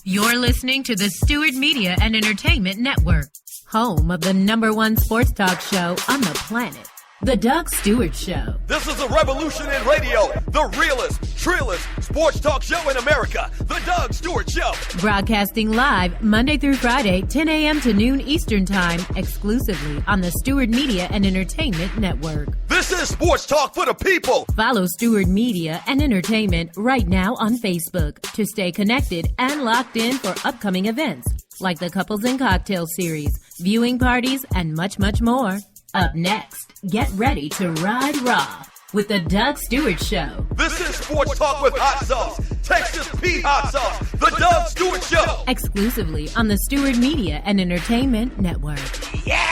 You're listening to the Stewart Media and Entertainment Network, home of the #1 sports talk show on the planet, The Doug Stewart Show. This is a revolution in radio, the realest, trillest sports talk show in America, The Doug Stewart Show. Broadcasting live Monday through Friday, 10 a.m. to noon Eastern Time, exclusively on the Stewart Media and Entertainment Network. This is sports talk for the people. Follow Stewart Media and Entertainment right now on Facebook to stay connected and locked in for upcoming events like the Couples and Cocktail Series, viewing parties, and much, much more. Up next, get ready to ride raw with the Doug Stewart Show. This is sports talk with hot sauce, Texas Pete hot sauce, the Doug Stewart Show. Exclusively on the Stewart Media and Entertainment Network. Yes!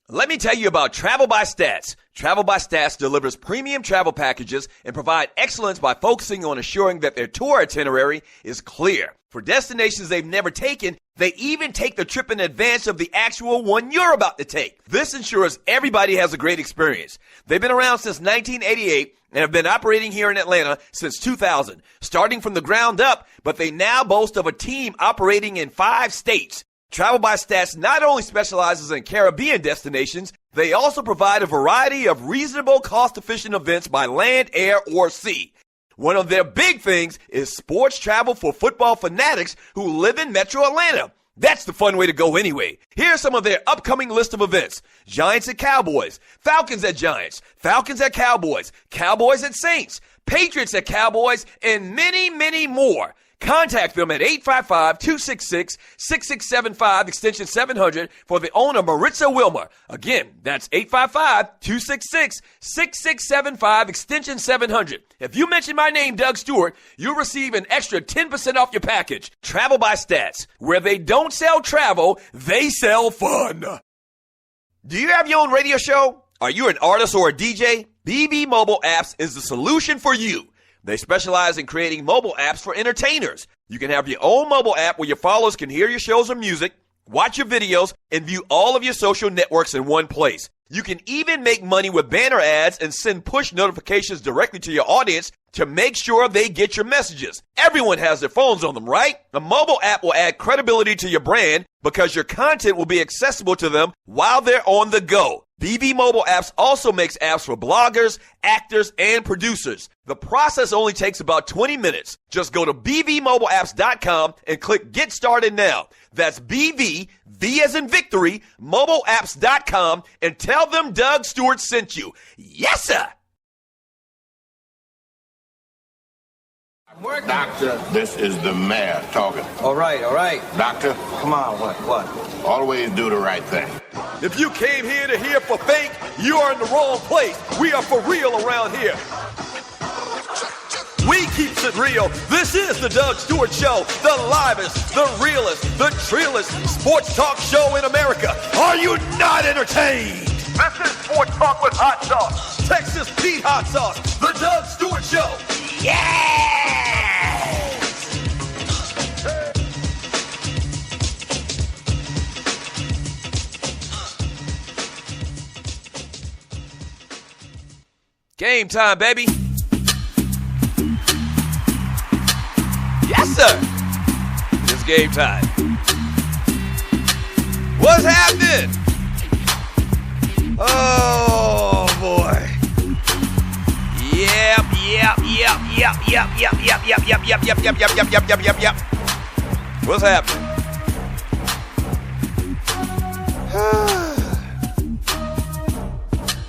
Let me tell you about Travel by Stats. Travel by Stats delivers premium travel packages and provide excellence by focusing on assuring that their tour itinerary is clear. For destinations they've never taken, they even take the trip in advance of the actual one you're about to take. This ensures everybody has a great experience. They've been around since 1988 and have been operating here in Atlanta since 2000, starting from the ground up, but they now boast of a team operating in 5 states. Travel by Stats not only specializes in Caribbean destinations, they also provide a variety of reasonable, cost-efficient events by land, air, or sea. One of their big things is sports travel for football fanatics who live in Metro Atlanta. That's the fun way to go anyway. Here's some of their upcoming list of events. Giants at Cowboys, Falcons at Giants, Falcons at Cowboys, Cowboys at Saints, Patriots at Cowboys, and many, many more. Contact them at 855-266-6675, extension 700, for the owner, Maritza Wilmer. Again, that's 855-266-6675, extension 700. If you mention my name, Doug Stewart, you'll receive an extra 10% off your package. Travel by Stats. Where they don't sell travel, they sell fun. Do you have your own radio show? Are you an artist or a DJ? BB Mobile Apps is the solution for you. They specialize in creating mobile apps for entertainers. You can have your own mobile app where your followers can hear your shows or music, watch your videos, and view all of your social networks in one place. You can even make money with banner ads and send push notifications directly to your audience to make sure they get your messages. Everyone has their phones on them, right? A mobile app will add credibility to your brand because your content will be accessible to them while they're on the go. BB Mobile Apps also makes apps for bloggers, actors, and producers. The process only takes about 20 minutes. Just go to bbmobileapps.com and click Get Started Now. That's BV, V as in victory, mobileapps.com, and tell them Doug Stewart sent you. Yes, sir! Doctor, this is the mayor talking. All right. Doctor, Come on, what? always do the right thing. If you came here to hear for fake, you are in the wrong place. We are for real around here. We keeps it real. This is the Doug Stewart Show, the livest, the realest, the trillest sports talk show in America. Are you not entertained? This is Sports Talk with Hot Sauce, Texas Pete Hot Sauce, the Doug Stewart Show. Yeah! Game time, baby. Yes, sir. It's game time. What's happening? Oh, boy. Yep. What's happening?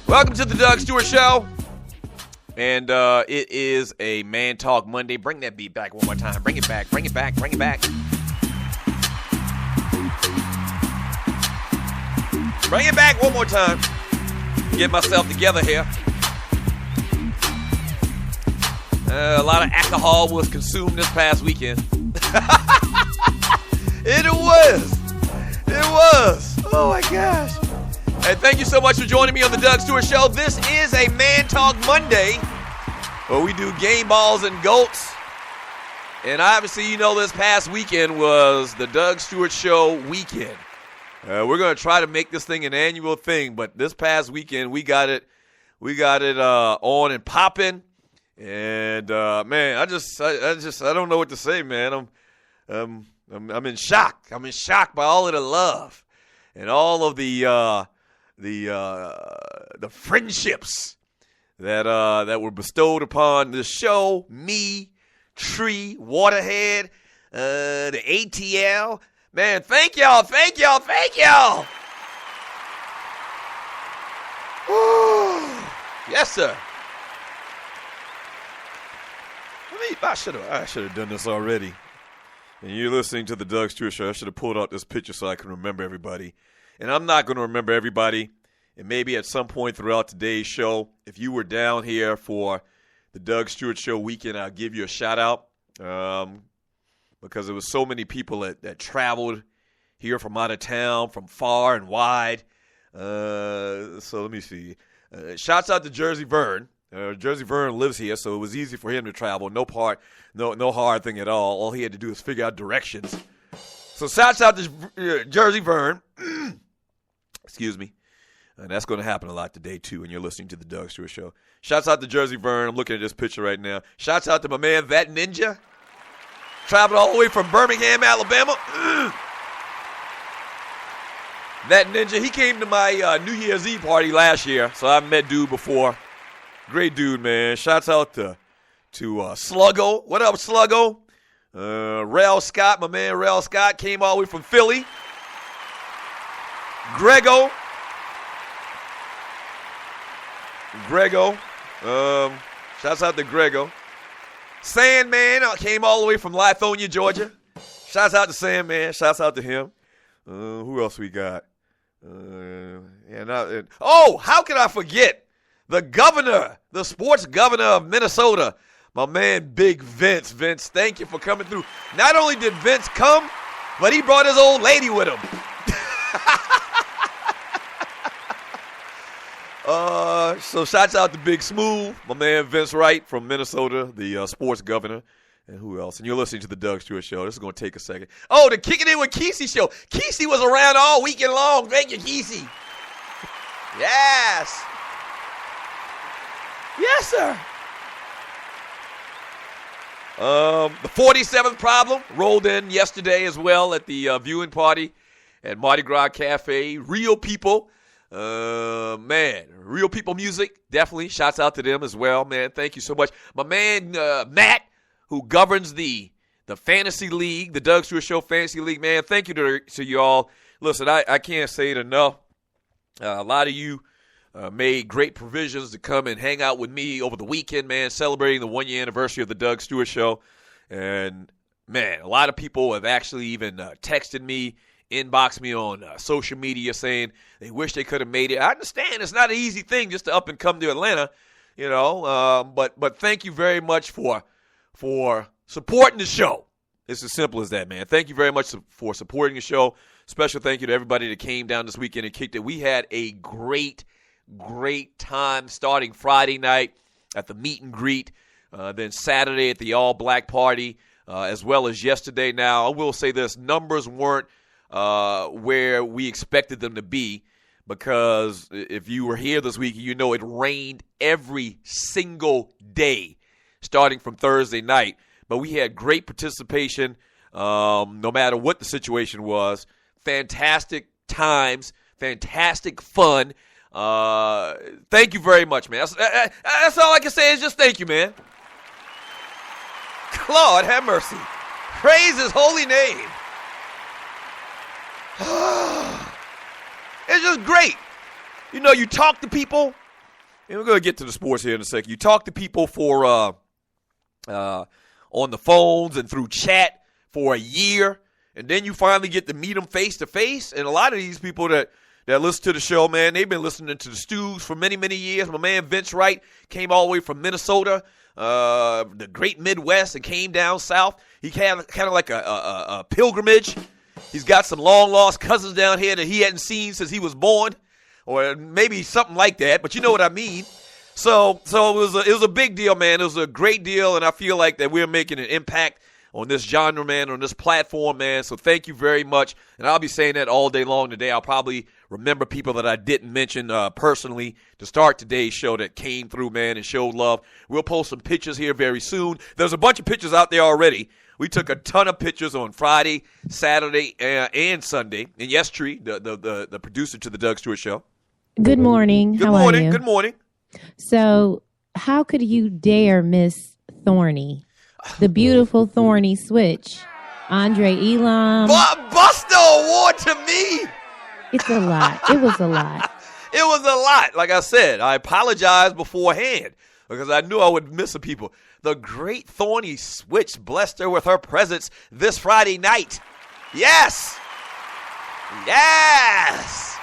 Welcome to the Doug Stewart Show. And it is a Man Talk Monday. Bring that beat back one more time. Bring it back. Bring it back. Bring it back. Bring it back one more time. Get myself together here. A lot of alcohol was consumed this past weekend. It was. Oh, my gosh. Hey, thank you so much for joining me on the Doug Stewart Show. This is a Man Talk Monday where we do game balls and goats. And obviously, you know, this past weekend was the Doug Stewart Show weekend. We're going to try to make this thing an annual thing, but this past weekend we got it We got it on and popping. And, man, I don't know what to say, man. I'm in shock. I'm in shock by all of the love and all of the friendships that were bestowed upon this show. Me, Tree, Waterhead, the ATL. Man, thank y'all. Woo. Yes, sir. I should have done this already. And you're listening to the Doug Stewart Show. I should have pulled out this picture so I can remember everybody. And I'm not going to remember everybody. And maybe at some point throughout today's show, if you were down here for the Doug Stewart Show weekend, I'll give you a shout out. Because there was so many people that traveled here from out of town, from far and wide. So let me see. Shouts out to Jersey Vern. Jersey Vern lives here, so it was easy for him to travel. No hard thing at all. All he had to do was figure out directions. So shouts out to Jersey Vern. Excuse me. And that's going to happen a lot today, too, when you're listening to the Doug Stewart Show. Shouts out to Jersey Vern. I'm looking at this picture right now. Shouts out to my man, That Ninja. Traveled all the way from Birmingham, Alabama. That Ninja, he came to my New Year's Eve party last year, so I've met dude before. Great dude, man. Shouts out to Sluggo. What up, Sluggo? Rel Scott, my man Rel Scott, came all the way from Philly. Grego. Shouts out to Grego. Sandman came all the way from Lithonia, Georgia. Shouts out to Sandman. Shouts out to him. Who else we got? How could I forget? The governor, the sports governor of Minnesota, my man Big Vince. Vince, thank you for coming through. Not only did Vince come, but he brought his old lady with him. So shouts out to Big Smooth, my man Vince Wright from Minnesota, the sports governor. And who else? And you're listening to the Doug Stewart Show. This is going to take a second. Oh, the Kicking It with Kesey show. Kesey was around all weekend long. Thank you, Kesey. Yes. Yes, sir. The 47th Problem rolled in yesterday as well at the viewing party at Mardi Gras Cafe. Real people. Man, Real People Music. Definitely. Shouts out to them as well, man. Thank you so much. My man, Matt, who governs the Fantasy League, the Doug Stewart Show Fantasy League, man. Thank you to you all. Listen, I can't say it enough. A lot of you made great provisions to come and hang out with me over the weekend, man, celebrating the 1-year anniversary of the Doug Stewart Show. And, man, a lot of people have actually even texted me, inboxed me on social media saying they wish they could have made it. I understand it's not an easy thing just to up and come to Atlanta, you know, but thank you very much for supporting the show. It's as simple as that, man. Thank you very much for supporting the show. Special thank you to everybody that came down this weekend and kicked it. We had a great time starting Friday night at the meet and greet, then Saturday at the all-black party, as well as yesterday. Now, I will say this, numbers weren't where we expected them to be, because if you were here this week, you know it rained every single day starting from Thursday night. But we had great participation no matter what the situation was. Fantastic times, fantastic fun. Thank you very much, man. That's all I can say is just thank you, man. Lord, have mercy. Praise his holy name. It's just great. You know, you talk to people, and we're going to get to the sports here in a second. You talk to people for on the phones and through chat for a year, and then you finally get to meet them face to face. And a lot of these people that listen to the show, man, they've been listening to the Stews for many, many years. My man Vince Wright came all the way from Minnesota, the great Midwest, and came down south. He had kind of like a pilgrimage. He's got some long-lost cousins down here that he hadn't seen since he was born, or maybe something like that, but you know what I mean. So it was a big deal, man. It was a great deal, and I feel like that we're making an impact on this genre, man, on this platform, man. So thank you very much. And I'll be saying that all day long today. I'll probably remember people that I didn't mention personally to start today's show that came through, man, and showed love. We'll post some pictures here very soon. There's a bunch of pictures out there already. We took a ton of pictures on Friday, Saturday, and Sunday. And yes, Tree, the producer to the Doug Stewart Show. Good morning. Good How morning. are you? Good morning. So, how could you dare miss Thorny? The beautiful Thorny Switch. Andre Elam. Buster Award to me. It's a lot. It was a lot. It was a lot. Like I said, I apologized beforehand because I knew I would miss some people. The great Thorny Switch blessed her with her presence this Friday night. Yes. Yes.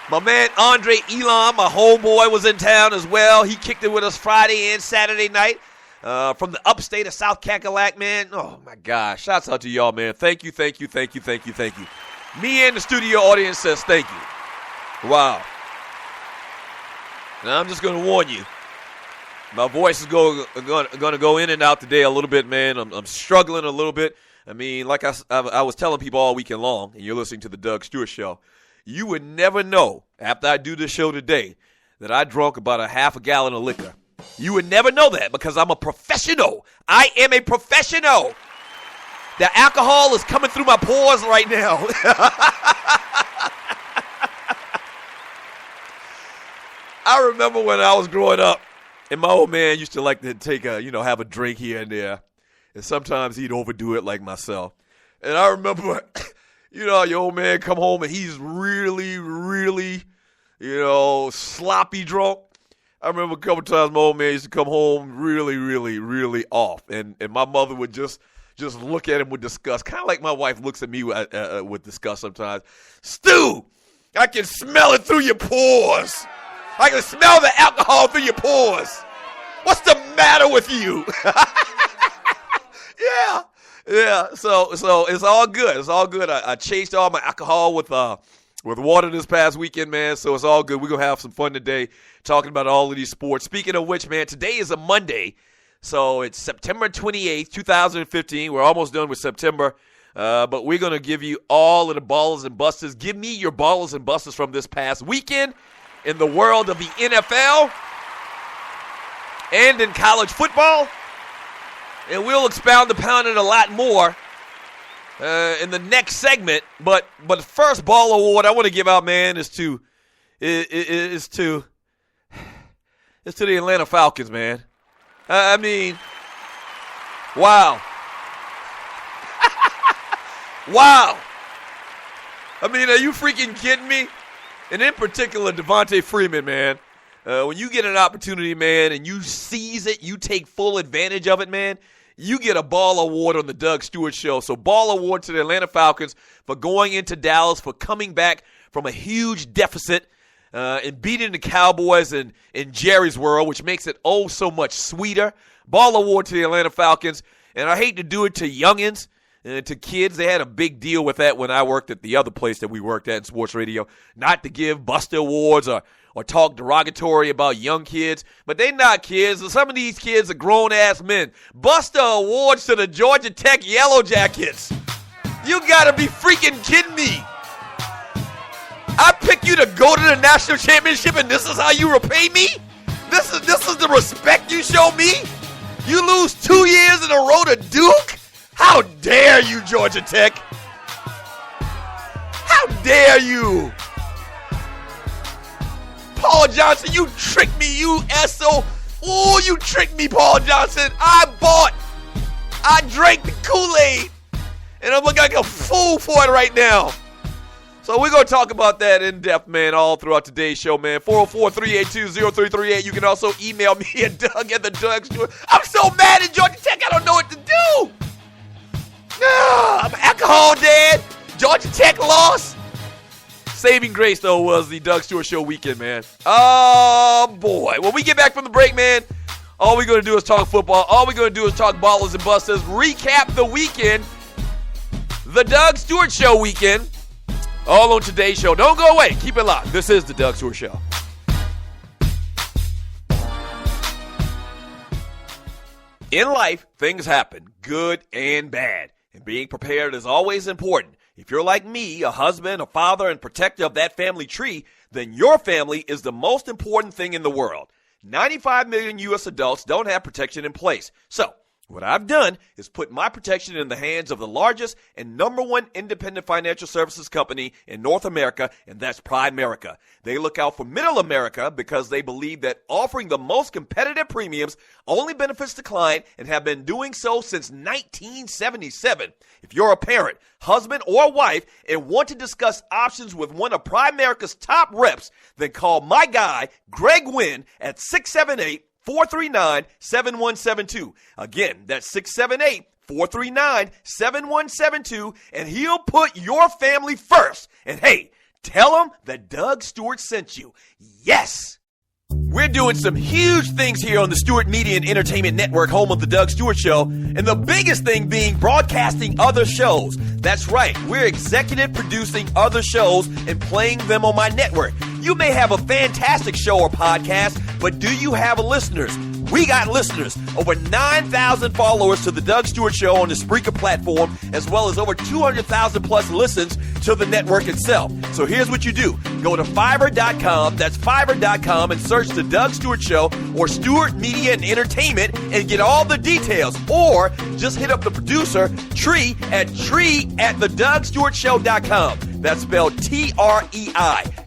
My man Andre Elam, my homeboy, was in town as well. He kicked it with us Friday and Saturday night from the upstate of South Cackalack, man. Oh, my gosh. Shouts out to y'all, man. Thank you, thank you, thank you, thank you, thank you. Me and the studio audience says thank you. Wow. Now, I'm just going to warn you. My voice is going to go in and out today a little bit, man. I'm struggling a little bit. I mean, like I was telling people all weekend long, and you're listening to the Doug Stewart Show, you would never know after I do this show today that I drunk about a half a gallon of liquor. You would never know that because I'm a professional. I am a professional. The alcohol is coming through my pores right now. I remember when I was growing up, and my old man used to like to take have a drink here and there. And sometimes he'd overdo it like myself. And I remember, your old man come home and he's really, really, sloppy drunk. I remember a couple times my old man used to come home really, really, really off. And my mother would just look at him with disgust, kind of like my wife looks at me with disgust sometimes. Stu, I can smell it through your pores. I can smell the alcohol through your pores. What's the matter with you? Yeah. So it's all good. It's all good. I chased all my alcohol with water this past weekend, man. So it's all good. We're gonna have some fun today, talking about all of these sports. Speaking of which, man, today is a Monday, so it's September 28th, 2015. We're almost done with September, but we're gonna give you all of the ballers and busters. Give me your ballers and busters from this past weekend in the world of the NFL and in college football. And we'll expound upon it a lot more in the next segment. But the first ball award I want to give out, man, is to the Atlanta Falcons, man. I mean, wow. Wow. I mean, are you freaking kidding me? And in particular, Devontae Freeman, man. When you get an opportunity, man, and you seize it, you take full advantage of it, man, you get a ball award on the Doug Stewart Show. So ball award to the Atlanta Falcons for going into Dallas, for coming back from a huge deficit and beating the Cowboys in Jerry's world, which makes it oh so much sweeter. Ball award to the Atlanta Falcons. And I hate to do it to youngins and to kids. They had a big deal with that when I worked at the other place that we worked at in sports radio, not to give Buster Awards or talk derogatory about young kids, but they not kids. Some of these kids are grown-ass men. Buster Awards to the Georgia Tech Yellow Jackets. You gotta be freaking kidding me. I pick you to go to the national championship, and this is how you repay me? This is the respect you show me? You lose 2 years in a row to Duke? How dare you, Georgia Tech? How dare you? Paul Johnson, you tricked me, you SO. Oh, you tricked me, Paul Johnson. I drank the Kool-Aid, and I'm looking like a fool for it right now. So we're going to talk about that in depth, man, all throughout today's show, man. 404-382-0338. You can also email me at Doug@theDougStewart. I'm so mad at Georgia Tech, I don't know what to do. I'm alcohol dead. Georgia Tech lost. Saving grace, though, was the Doug Stewart Show weekend, man. Oh, boy. When we get back from the break, man, all we're going to do is talk football. All we're going to do is talk ballers and busters, recap the weekend, the Doug Stewart Show weekend, all on today's show. Don't go away. Keep it locked. This is the Doug Stewart Show. In life, things happen, good and bad, and being prepared is always important. If you're like me, a husband, a father, and protector of that family tree, then your family is the most important thing in the world. 95 million U.S. adults don't have protection in place. So, what I've done is put my protection in the hands of the largest and number one independent financial services company in North America, and that's Primerica. They look out for middle America because they believe that offering the most competitive premiums only benefits the client and have been doing so since 1977. If you're a parent, husband, or wife and want to discuss options with one of Primerica's top reps, then call my guy, Greg Wynn, at 678-439-7172. Again, that's 678-439-7172, and he'll put your family first. And hey, tell him that Doug Stewart sent you. Yes! We're doing some huge things here on the Stewart Media and Entertainment Network, home of the Doug Stewart Show, and the biggest thing being broadcasting other shows. That's right, we're executive producing other shows and playing them on my network. You may have a fantastic show or podcast, but do you have listeners? We got listeners. Over 9,000 followers to the Doug Stewart Show on the Spreaker platform, as well as over 200,000 plus listens to the network itself. So here's what you do. Go to Fiverr.com, that's Fiverr.com, and search the Doug Stewart Show or Stewart Media and Entertainment and get all the details. Or just hit up the producer, Tree, at TheDougStewartShow.com. That's spelled Trei.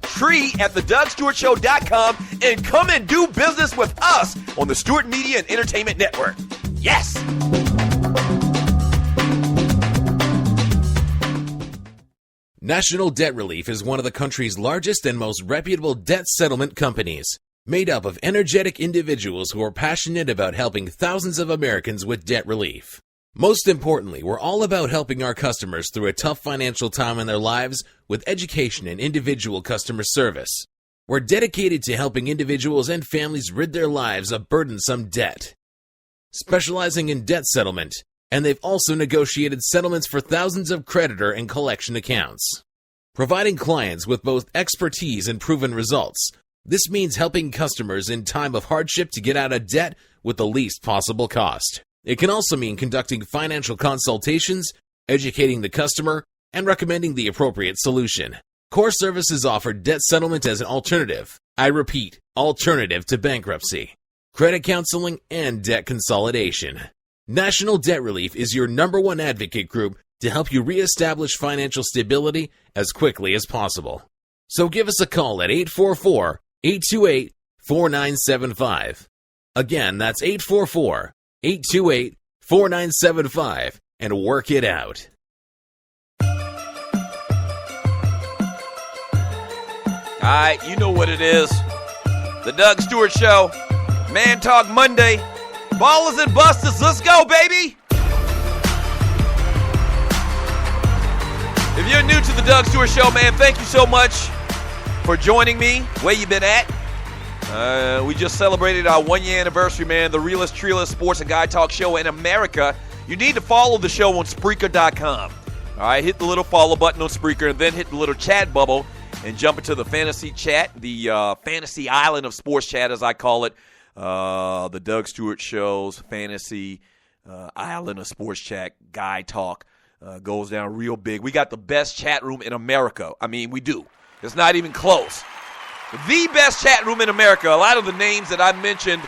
Tree at TheDougStewartShow.com, and come and do business with us on the Stewart Media and Entertainment Network. Yes! National Debt Relief is one of the country's largest and most reputable debt settlement companies, made up of energetic individuals who are passionate about helping thousands of Americans with debt relief. Most importantly, we're all about helping our customers through a tough financial time in their lives with education and individual customer service. We're dedicated to helping individuals and families rid their lives of burdensome debt, specializing in debt settlement, and they've also negotiated settlements for thousands of creditor and collection accounts. Providing clients with both expertise and proven results, this means helping customers in time of hardship to get out of debt with the least possible cost. It can also mean conducting financial consultations, educating the customer, and recommending the appropriate solution. Core Services offer debt settlement as an alternative. I repeat, alternative to bankruptcy, credit counseling, and debt consolidation. National Debt Relief is your number one advocate group to help you reestablish financial stability as quickly as possible. So give us a call at 844-828-4975. Again, that's 844-828-4975, and work it out. All right, you know what it is. The Doug Stewart Show, Man Talk Monday. Ballers and busters, let's go, baby! If you're new to the Doug Stewart Show, man, thank you so much for joining me. Where you been at? We just celebrated our 1-year anniversary, man. The realest, treeless sports and guy talk show in America. You need to follow the show on Spreaker.com. All right, hit the little follow button on Spreaker and then hit the little chat bubble and jump into the fantasy chat, the fantasy island of sports chat, as I call it. The Doug Stewart Show's fantasy island of sports chat, guy talk, goes down real big. We got the best chat room in America. I mean, we do. It's not even close. The best chat room in America. A lot of the names that I mentioned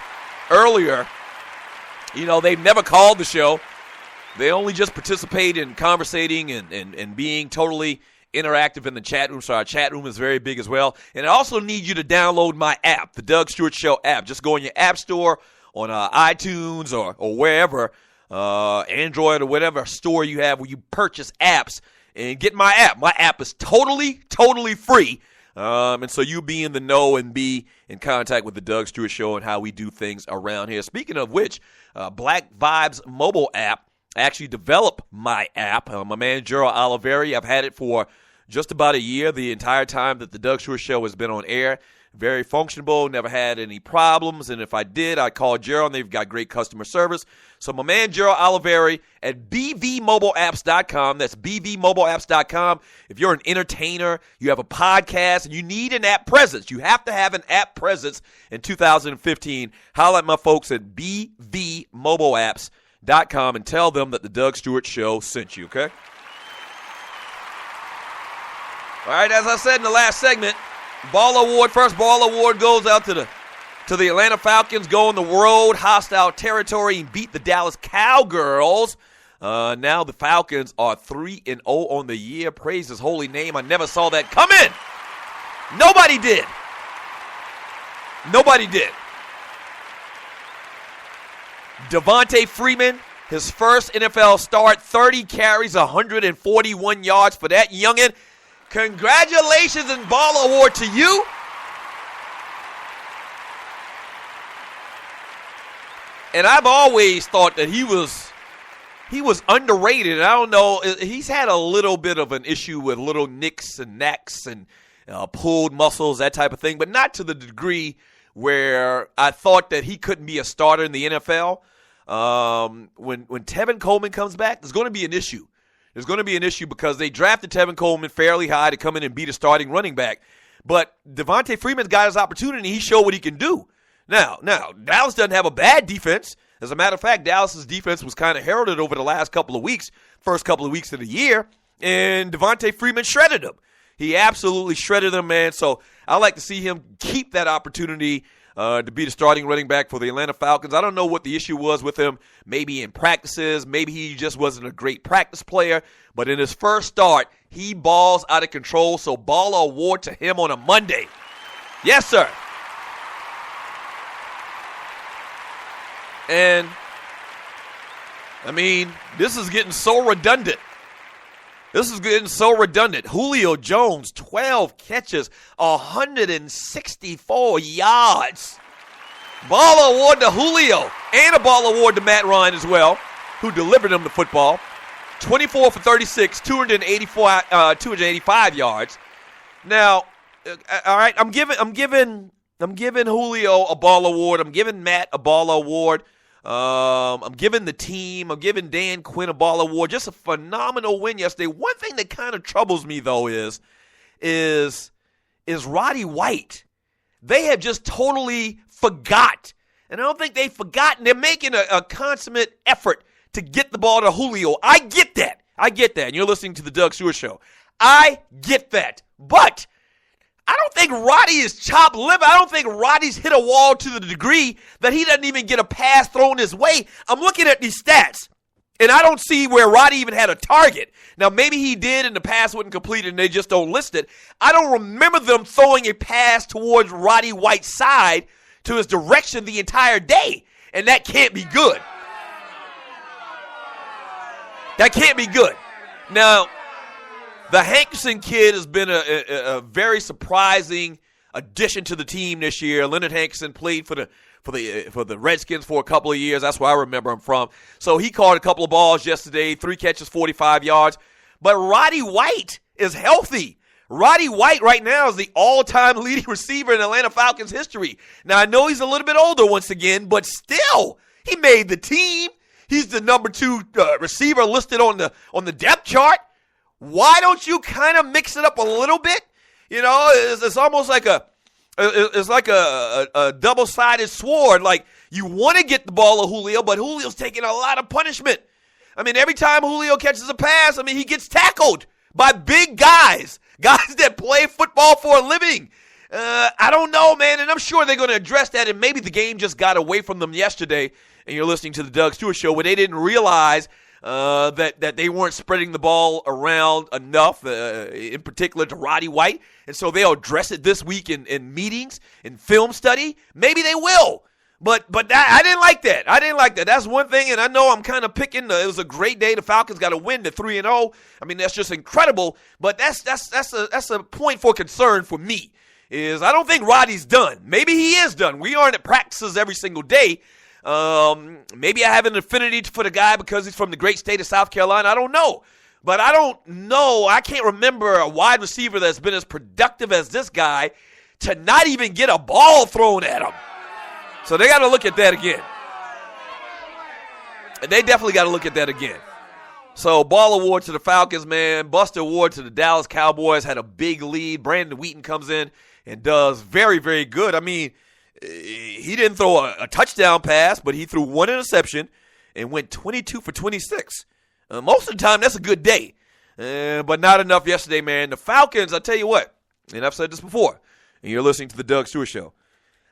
earlier, you know, they've never called the show. They only just participate in conversating and being totally interactive in the chat room, so our chat room is very big as well. And I also need you to download my app, the Doug Stewart Show app. Just go in your app store on iTunes or wherever, Android or whatever store you have where you purchase apps, and get my app. My app is totally free. And so you'll be in the know and be in contact with the Doug Stewart Show and how we do things around here. Speaking of which, Black Vibes mobile app, I actually developed my app. My man, Gerald Oliveri, I've had it for just about a year, the entire time that the Doug Stewart Show has been on air. Very functional, never had any problems. And if I did, I called Gerald, and they've got great customer service. So my man Gerald Oliveri at bvmobileapps.com. That's bvmobileapps.com. If you're an entertainer, you have a podcast, and you need an app presence, you have to have an app presence in 2015. Holler at my folks at bvmobileapps.com and tell them that the Doug Stewart Show sent you, okay? All right, as I said in the last segment, first ball award goes out to the Atlanta Falcons, go on the road, hostile territory, and beat the Dallas Cowgirls. Now the Falcons are 3-0 on the year. Praise his holy name. I never saw that come in. Nobody did. Devontae Freeman, his first NFL start, 30 carries, 141 yards for that youngin'. Congratulations and ball award to you. And I've always thought that he was underrated. I don't know. He's had a little bit of an issue with little nicks and knacks and pulled muscles, that type of thing, but not to the degree where I thought that he couldn't be a starter in the NFL. When Tevin Coleman comes back, there's going to be an issue. There's going to be an issue because they drafted Tevin Coleman fairly high to come in and be the starting running back. But Devontae Freeman's got his opportunity. He showed what he can do. Now, Dallas doesn't have a bad defense. As a matter of fact, Dallas's defense was kind of heralded over the last couple of weeks, first couple of weeks of the year, and Devontae Freeman shredded them. He absolutely shredded them, man. So I like to see him keep that opportunity to be the starting running back for the Atlanta Falcons. I don't know what the issue was with him, maybe in practices, maybe he just wasn't a great practice player, but in his first start, he balls out of control, so ball award to him on a Monday. Yes, sir. And, I mean, this is getting so redundant. Julio Jones, 12 catches, 164 yards. Ball award to Julio, and a ball award to Matt Ryan as well, who delivered him the football. 24 for 36, 285 yards. Now, all right, I'm giving Julio a ball award. I'm giving Matt a ball award. I'm giving the team, I'm giving Dan Quinn a ball award. Just a phenomenal win yesterday. One thing that kind of troubles me, though, is Roddy White. They have just totally forgot. And I don't think they've forgotten. They're making a consummate effort to get the ball to Julio. I get that. And you're listening to the Doug Stewart Show. I get that. But I don't think Roddy is chopped liver. I don't think Roddy's hit a wall to the degree that he doesn't even get a pass thrown his way. I'm looking at these stats, and I don't see where Roddy even had a target. Now, maybe he did, and the pass wasn't completed, and they just don't list it. I don't remember them throwing a pass towards Roddy White's side to his direction the entire day, and that can't be good. Now, the Hankerson kid has been a very surprising addition to the team this year. Leonard Hankerson played for the Redskins for a couple of years. That's where I remember him from. So he caught a couple of balls yesterday, 3 catches, 45 yards. But Roddy White is healthy. Roddy White right now is the all-time leading receiver in Atlanta Falcons history. Now, I know he's a little bit older once again, but still, he made the team. He's the number 2 receiver listed on the depth chart. Why don't you kind of mix it up a little bit? You know, it's almost like a double-sided sword. Like, you want to get the ball to Julio, but Julio's taking a lot of punishment. I mean, every time Julio catches a pass, he gets tackled by big guys that play football for a living. I don't know, man, and I'm sure they're going to address that, and maybe the game just got away from them yesterday, and you're listening to the Doug Stewart Show, where they didn't realize that they weren't spreading the ball around enough, in particular to Roddy White. And so they'll address it this week in meetings, in film study. Maybe they will. But I didn't like that. That's one thing, and I know I'm kind of picking. It was a great day. The Falcons got a win to 3-0. I mean, that's just incredible. But that's a point for concern for me. Is I don't think Roddy's done. Maybe he is done. We aren't at practices every single day. Maybe I have an affinity for the guy because he's from the great state of South Carolina. I don't know. But I don't know. I can't remember a wide receiver that's been as productive as this guy to not even get a ball thrown at them. So they got to look at that again. And they definitely got to look at that again. So ball award to the Falcons, man. Buster award to the Dallas Cowboys. Had a big lead. Brandon Wheaton comes in and does very, very good. I mean, he didn't throw a touchdown pass, but he threw one interception and went 22 for 26. Most of the time, that's a good day. But not enough yesterday, man. The Falcons, I tell you what, and I've said this before, and you're listening to the Doug Stewart Show,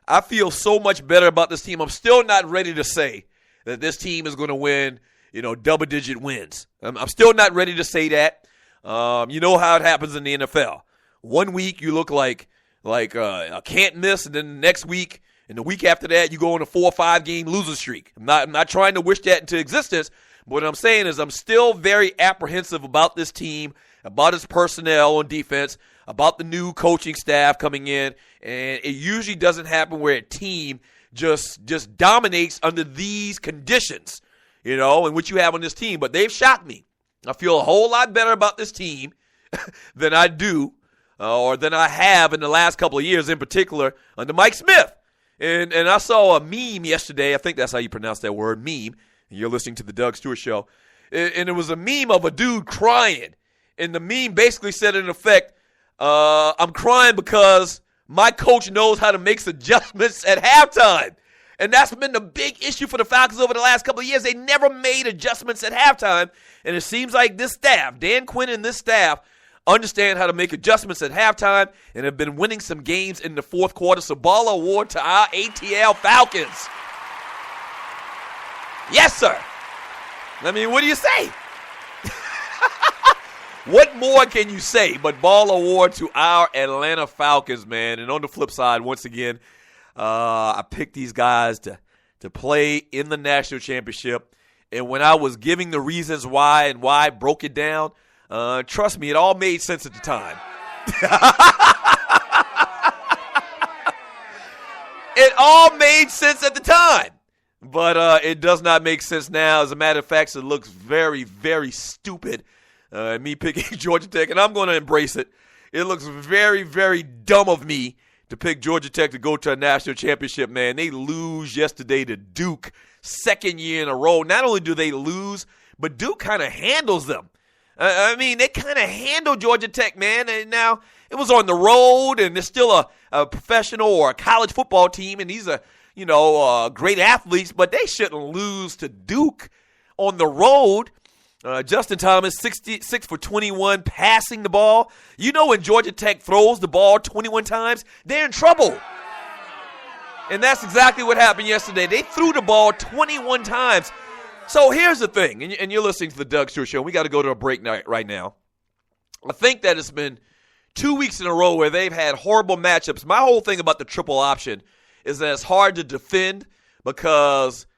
I feel so much better about this team. I'm still not ready to say that this team is going to win, double-digit wins. I'm still not ready to say that. You know how it happens in the NFL. 1 week you look like a can't miss, and then the next week and the week after that you go on a 4 or 5 game losing streak. I'm not trying to wish that into existence, but what I'm saying is I'm still very apprehensive about this team, about its personnel on defense, about the new coaching staff coming in, and it usually doesn't happen where a team just dominates under these conditions, and what you have on this team. But they've shocked me. I feel a whole lot better about this team than I do or than I have in the last couple of years, in particular under Mike Smith. And I saw a meme yesterday. I think that's how you pronounce that word, meme. And you're listening to the Doug Stewart Show. And it was a meme of a dude crying. And the meme basically said in effect, I'm crying because my coach knows how to make adjustments at halftime. And that's been the big issue for the Falcons over the last couple of years. They never made adjustments at halftime. And it seems like this staff, Dan Quinn and this staff, understand how to make adjustments at halftime and have been winning some games in the fourth quarter. So ball award to our ATL Falcons. Yes, sir. I mean, what do you say? What more can you say but ball award to our Atlanta Falcons, man? And on the flip side, once again, I picked these guys to play in the national championship. And when I was giving the reasons why and why I broke it down, trust me, it all made sense at the time. It all made sense at the time. But it does not make sense now. As a matter of fact, it looks very, very stupid. Me picking Georgia Tech, and I'm going to embrace it. It looks very, very dumb of me to pick Georgia Tech to go to a national championship, man. They lose yesterday to Duke, second year in a row. Not only do they lose, but Duke kind of handles them. I mean, they kind of handle Georgia Tech, man. And now, it was on the road, and it's still a professional or a college football team, and these are, great athletes, but they shouldn't lose to Duke on the road. Justin Thomas, 66 for 21, passing the ball. When Georgia Tech throws the ball 21 times, they're in trouble. And that's exactly what happened yesterday. They threw the ball 21 times. So here's the thing, and you're listening to the Doug Stewart Show. We got to go to a break right now. I think that it's been 2 weeks in a row where they've had horrible matchups. My whole thing about the triple option is that it's hard to defend because,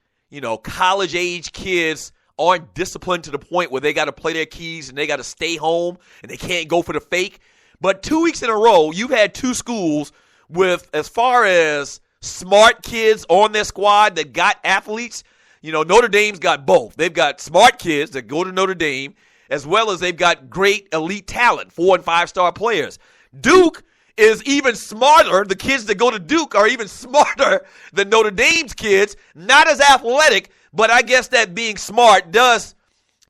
college-age kids aren't disciplined to the point where they got to play their keys and they got to stay home and they can't go for the fake. But 2 weeks in a row, you've had two schools with, as far as smart kids on their squad that got athletes, Notre Dame's got both. They've got smart kids that go to Notre Dame, as well as they've got great elite talent, 4- and 5-star players. Duke is even smarter. The kids that go to Duke are even smarter than Notre Dame's kids. Not as athletic, but I guess that being smart does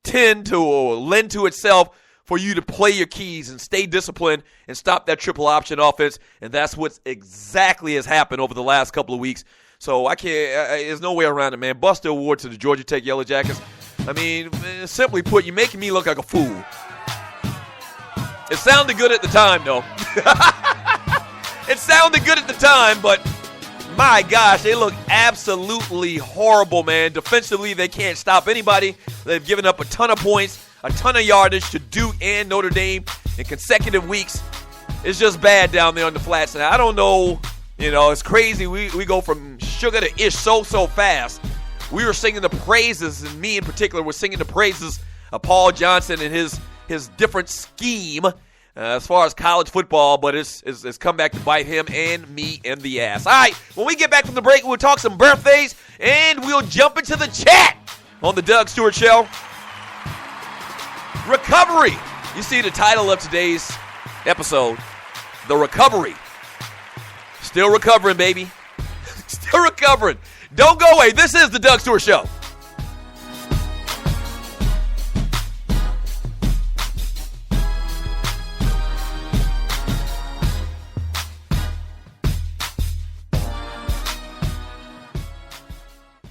tend to lend to itself for you to play your keys and stay disciplined and stop that triple option offense. And that's what exactly has happened over the last couple of weeks. So I can't. There's no way around it, man. Buster award to the Georgia Tech Yellow Jackets. I mean, simply put, you're making me look like a fool. It sounded good at the time, though. It sounded good at the time, but my gosh, they look absolutely horrible, man. Defensively, they can't stop anybody. They've given up a ton of points, a ton of yardage to Duke and Notre Dame in consecutive weeks. It's just bad down there on the flats. And I don't know, it's crazy. We go from sugar to ish so fast. We were singing the praises, and me in particular was singing the praises of Paul Johnson and his different scheme as far as college football, but it's come back to bite him and me in the ass. All right, when we get back from the break, we'll talk some birthdays, and we'll jump into the chat on the Doug Stewart Show. Recovery. You see the title of today's episode, The Recovery. Still recovering, baby. Still recovering. Don't go away. This is the Doug Stewart Show.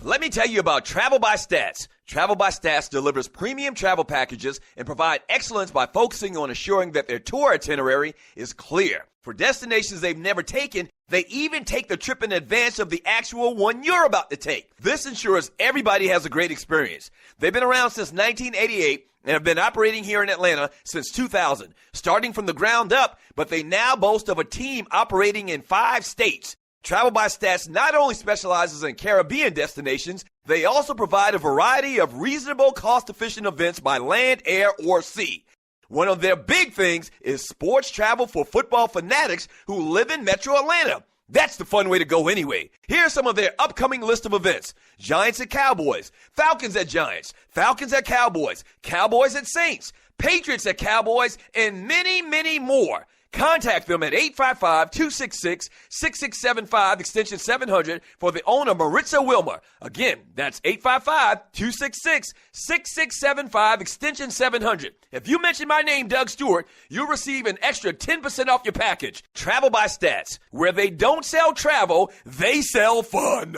Let me tell you about Travel by Stats. Travel by Stats delivers premium travel packages and provide excellence by focusing on assuring that their tour itinerary is clear. For destinations they've never taken, they even take the trip in advance of the actual one you're about to take. This ensures everybody has a great experience. They've been around since 1988 and have been operating here in Atlanta since 2000, starting from the ground up, but they now boast of a team operating in 5 states. Travel by Stats not only specializes in Caribbean destinations, they also provide a variety of reasonable, cost-efficient events by land, air, or sea. One of their big things is sports travel for football fanatics who live in Metro Atlanta. That's the fun way to go anyway. Here's some of their upcoming list of events. Giants at Cowboys, Falcons at Giants, Falcons at Cowboys, Cowboys at Saints, Patriots at Cowboys, and many, many more. Contact them at 855-266-6675, extension 700, for the owner, Maritza Wilmer. Again, that's 855-266-6675, extension 700. If you mention my name, Doug Stewart, you'll receive an extra 10% off your package. Travel by Stats. Where they don't sell travel, they sell fun.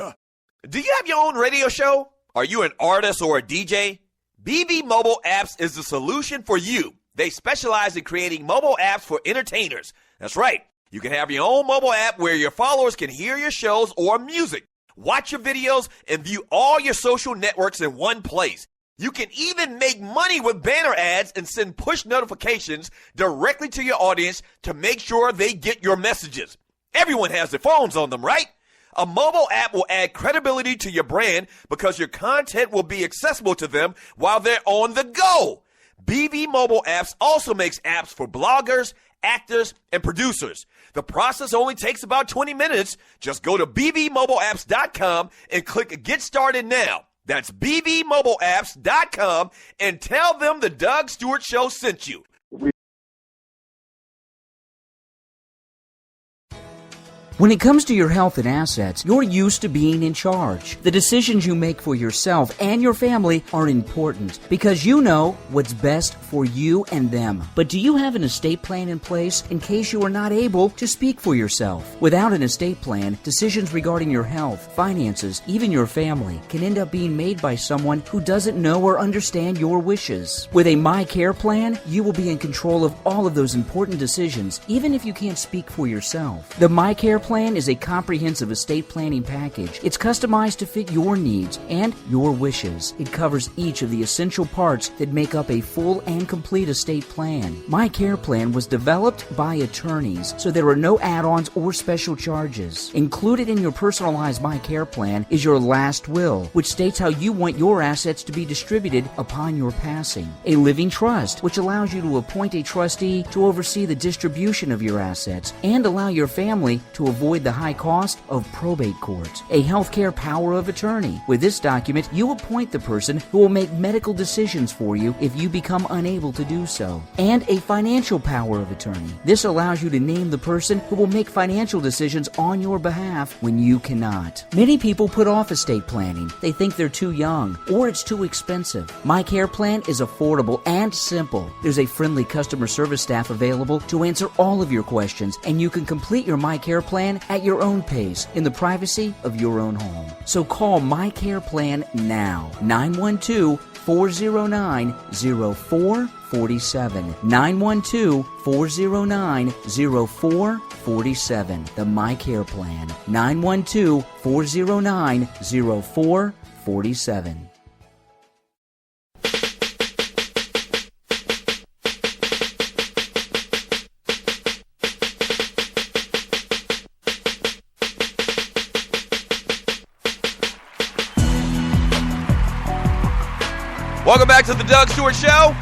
Do you have your own radio show? Are you an artist or a DJ? BB Mobile Apps is the solution for you. They specialize in creating mobile apps for entertainers. That's right. You can have your own mobile app where your followers can hear your shows or music, watch your videos, and view all your social networks in one place. You can even make money with banner ads and send push notifications directly to your audience to make sure they get your messages. Everyone has their phones on them, right? A mobile app will add credibility to your brand because your content will be accessible to them while they're on the go. BB Mobile Apps also makes apps for bloggers, actors, and producers. The process only takes about 20 minutes. Just go to bbmobileapps.com and click Get Started Now. That's bbmobileapps.com and tell them the Doug Stewart Show sent you. When it comes to your health and assets, you're used to being in charge. The decisions you make for yourself and your family are important because you know what's best for you and them. But do you have an estate plan in place in case you are not able to speak for yourself? Without an estate plan, decisions regarding your health, finances, even your family can end up being made by someone who doesn't know or understand your wishes. With a My Care plan, you will be in control of all of those important decisions, even if you can't speak for yourself. The My Care plan is a comprehensive estate planning package. It's customized to fit your needs and your wishes. It covers each of the essential parts that make up a full and complete estate plan. My Care plan was developed by attorneys, so there are no add-ons or special charges. Included in your personalized My Care plan is your last will, which states how you want your assets to be distributed upon your passing. A living trust, which allows you to appoint a trustee to oversee the distribution of your assets and allow your family to avoid the high cost of probate court. A healthcare power of attorney. With this document, you appoint the person who will make medical decisions for you if you become unable to do so. And a financial power of attorney. This allows you to name the person who will make financial decisions on your behalf when you cannot. Many people put off estate planning. They think they're too young or it's too expensive. My Care plan is affordable and simple. There's a friendly customer service staff available to answer all of your questions, and you can complete your My Care plan at your own pace in the privacy of your own home. So call My Care Plan now. 912-409-0447. 912-409-0447. The My Care Plan. 912-409-0447. Welcome back to the Doug Stewart Show.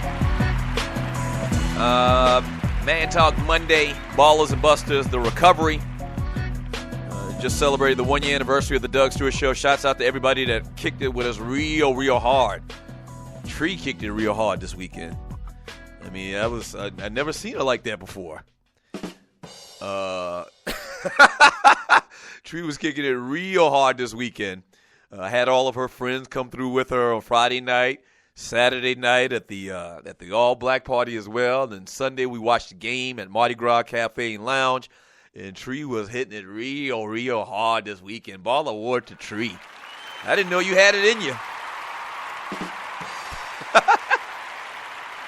Man Talk Monday, Ballers and Busters, the recovery. Just celebrated the 1-year anniversary of the Doug Stewart Show. Shouts out to everybody that kicked it with us real hard. Tree kicked it real hard this weekend. I mean, I'd never seen it like that before. Tree was kicking it real hard this weekend. Had all of her friends come through with her on Friday night, Saturday night at the all-black party as well. And then Sunday we watched the game at Mardi Gras Cafe and Lounge. And Tree was hitting it real hard this weekend. Ball award to Tree. I didn't know you had it in you.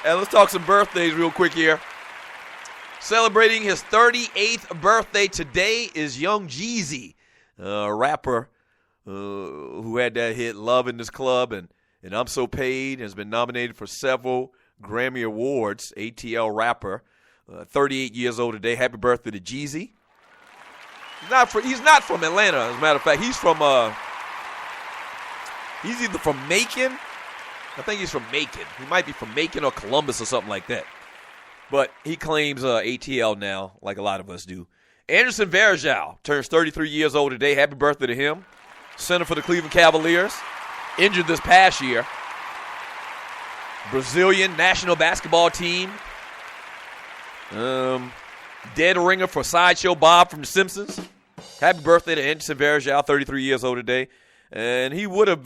And let's talk some birthdays real quick here. Celebrating his 38th birthday today is Young Jeezy, a rapper who had that hit Love in This Club and I'm So Paid, has been nominated for several Grammy Awards, ATL rapper, 38 years old today. Happy birthday to Jeezy. He's not from Atlanta, as a matter of fact. He's either from Macon. I think he's from Macon. He might be from Macon or Columbus or something like that. But he claims ATL now, like a lot of us do. Anderson Varejao turns 33 years old today. Happy birthday to him. Center for the Cleveland Cavaliers. Injured this past year. Brazilian national basketball team. Dead ringer for Sideshow Bob from The Simpsons. Happy birthday to Anderson Varejao, 33 years old today. And he would have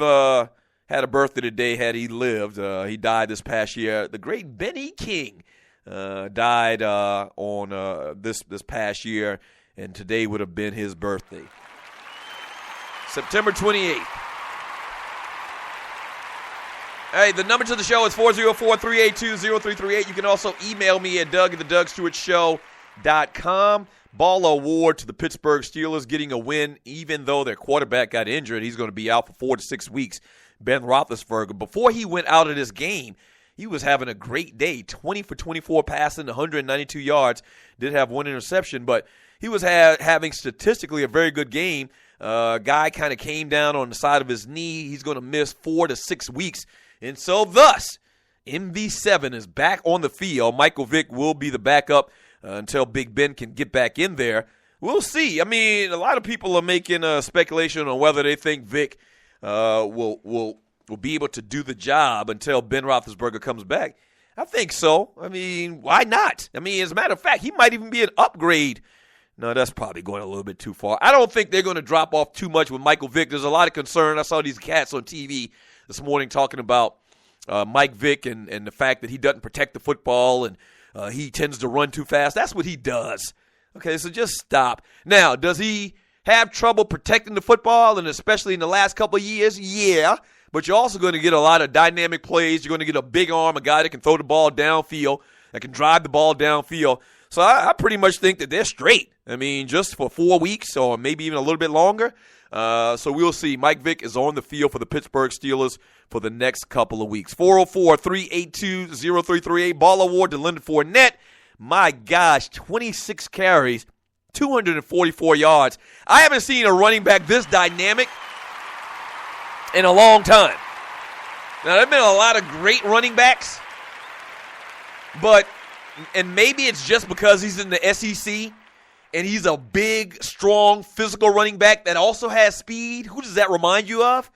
had a birthday today had he lived. He died this past year. The great Benny King died on this past year, and today would have been his birthday. September 28th. Hey, the number to the show is 404-382-0338. You can also email me at doug@thedougstewartshow.com. Ball award to the Pittsburgh Steelers getting a win even though their quarterback got injured. He's going to be out for 4 to 6 weeks, Ben Roethlisberger. Before he went out of this game, he was having a great day, 20 for 24 passing, 192 yards. Did have one interception, but he was having statistically a very good game. Guy kind of came down on the side of his knee. He's going to miss 4 to 6 weeks. And so thus, MV7 is back on the field. Michael Vick will be the backup until Big Ben can get back in there. We'll see. I mean, a lot of people are making speculation on whether they think Vick will be able to do the job until Ben Roethlisberger comes back. I think so. I mean, why not? I mean, as a matter of fact, he might even be an upgrade. No, that's probably going a little bit too far. I don't think they're going to drop off too much with Michael Vick. There's a lot of concern. I saw these cats on TV this morning talking about Mike Vick and the fact that he doesn't protect the football and he tends to run too fast. That's what he does. Okay, so just stop. Now, does he have trouble protecting the football, and especially in the last couple of years? Yeah, but you're also going to get a lot of dynamic plays. You're going to get a big arm, a guy that can throw the ball downfield, that can drive the ball downfield. So I pretty much think that they're straight. I mean, just for 4 weeks or maybe even a little bit longer. So we'll see. Mike Vick is on the field for the Pittsburgh Steelers for the next couple of weeks. 404-382-0338. Ball award to Leonard Fournette. My gosh, 26 carries, 244 yards. I haven't seen a running back this dynamic in a long time. Now, there have been a lot of great running backs, and maybe it's just because he's in the SEC and he's a big, strong, physical running back that also has speed. Who does that remind you of?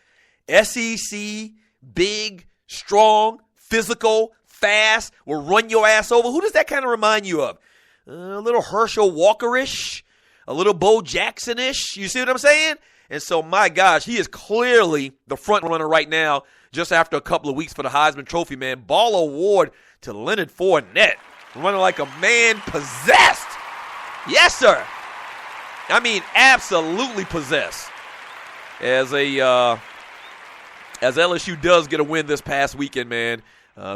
SEC, big, strong, physical, fast, will run your ass over. Who does that kind of remind you of? A little Herschel Walker-ish, a little Bo Jackson-ish. You see what I'm saying? And so, my gosh, he is clearly the front runner right now just after a couple of weeks for the Heisman Trophy, man. Ball award to Leonard Fournette, running like a man possessed. Yes, sir. I mean, absolutely possessed. As LSU does get a win this past weekend, man.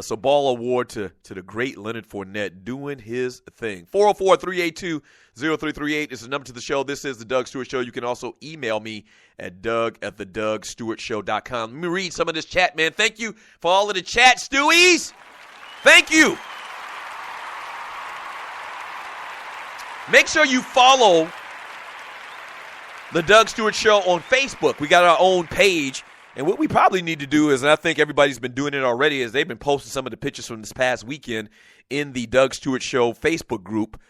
So ball award to the great Leonard Fournette doing his thing. 404-382-0338 is the number to the show. This is the Doug Stewart Show. You can also email me at doug@thedougstewartshow.com. Let me read some of this chat, man. Thank you for all of the chat, Stewies. Thank you. Make sure you follow the Doug Stewart Show on Facebook. We got our own page. And what we probably need to do is, and I think everybody's been doing it already, is they've been posting some of the pictures from this past weekend in the Doug Stewart Show Facebook group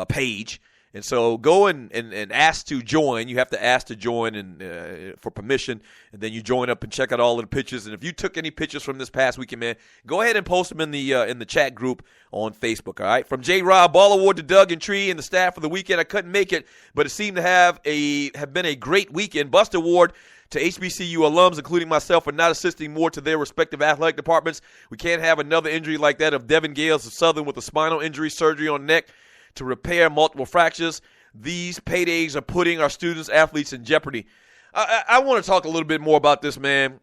page. And so go and ask to join. You have to ask to join for permission, and then you join up and check out all of the pictures. And if you took any pictures from this past weekend, man, go ahead and post them in the chat group on Facebook, all right? From J-Rob, Ball Award to Doug and Tree and the staff for the weekend. I couldn't make it, but it seemed to have been a great weekend. Buster Award to HBCU alums, including myself, for not assisting more to their respective athletic departments. We can't have another injury like that of Devin Gales of Southern with a spinal injury, surgery on neck to repair multiple fractures. These paydays are putting our students, athletes in jeopardy. I want to talk a little bit more about this, man.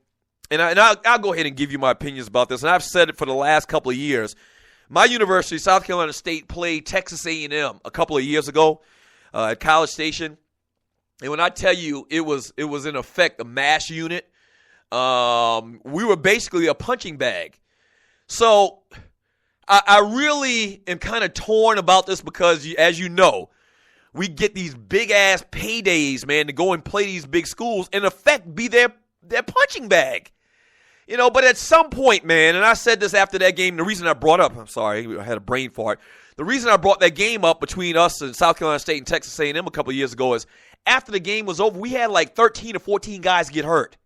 And I'll go ahead and give you my opinions about this. And I've said it for the last couple of years. My university, South Carolina State, played Texas A&M a couple of years ago at College Station. And when I tell you it was in effect a mash unit, we were basically a punching bag. So I really am kind of torn about this because, as you know, we get these big-ass paydays, man, to go and play these big schools, in effect be their punching bag. You know, but at some point, man, and I said this after that game, the reason I brought up, I'm sorry, I had a brain fart. The reason I brought that game up between us and South Carolina State and Texas A&M a couple of years ago is after the game was over, we had like 13 or 14 guys get hurt.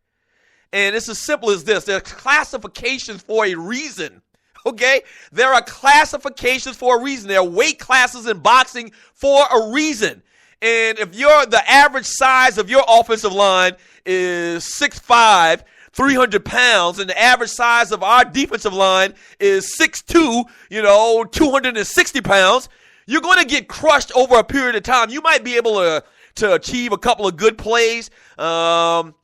And it's as simple as this. There are classifications for a reason. Okay? There are classifications for a reason. There are weight classes in boxing for a reason. And if the average size of your offensive line is 6'5", 300 pounds, and the average size of our defensive line is 6'2", 260 pounds, you're going to get crushed over a period of time. You might be able to achieve a couple of good plays, but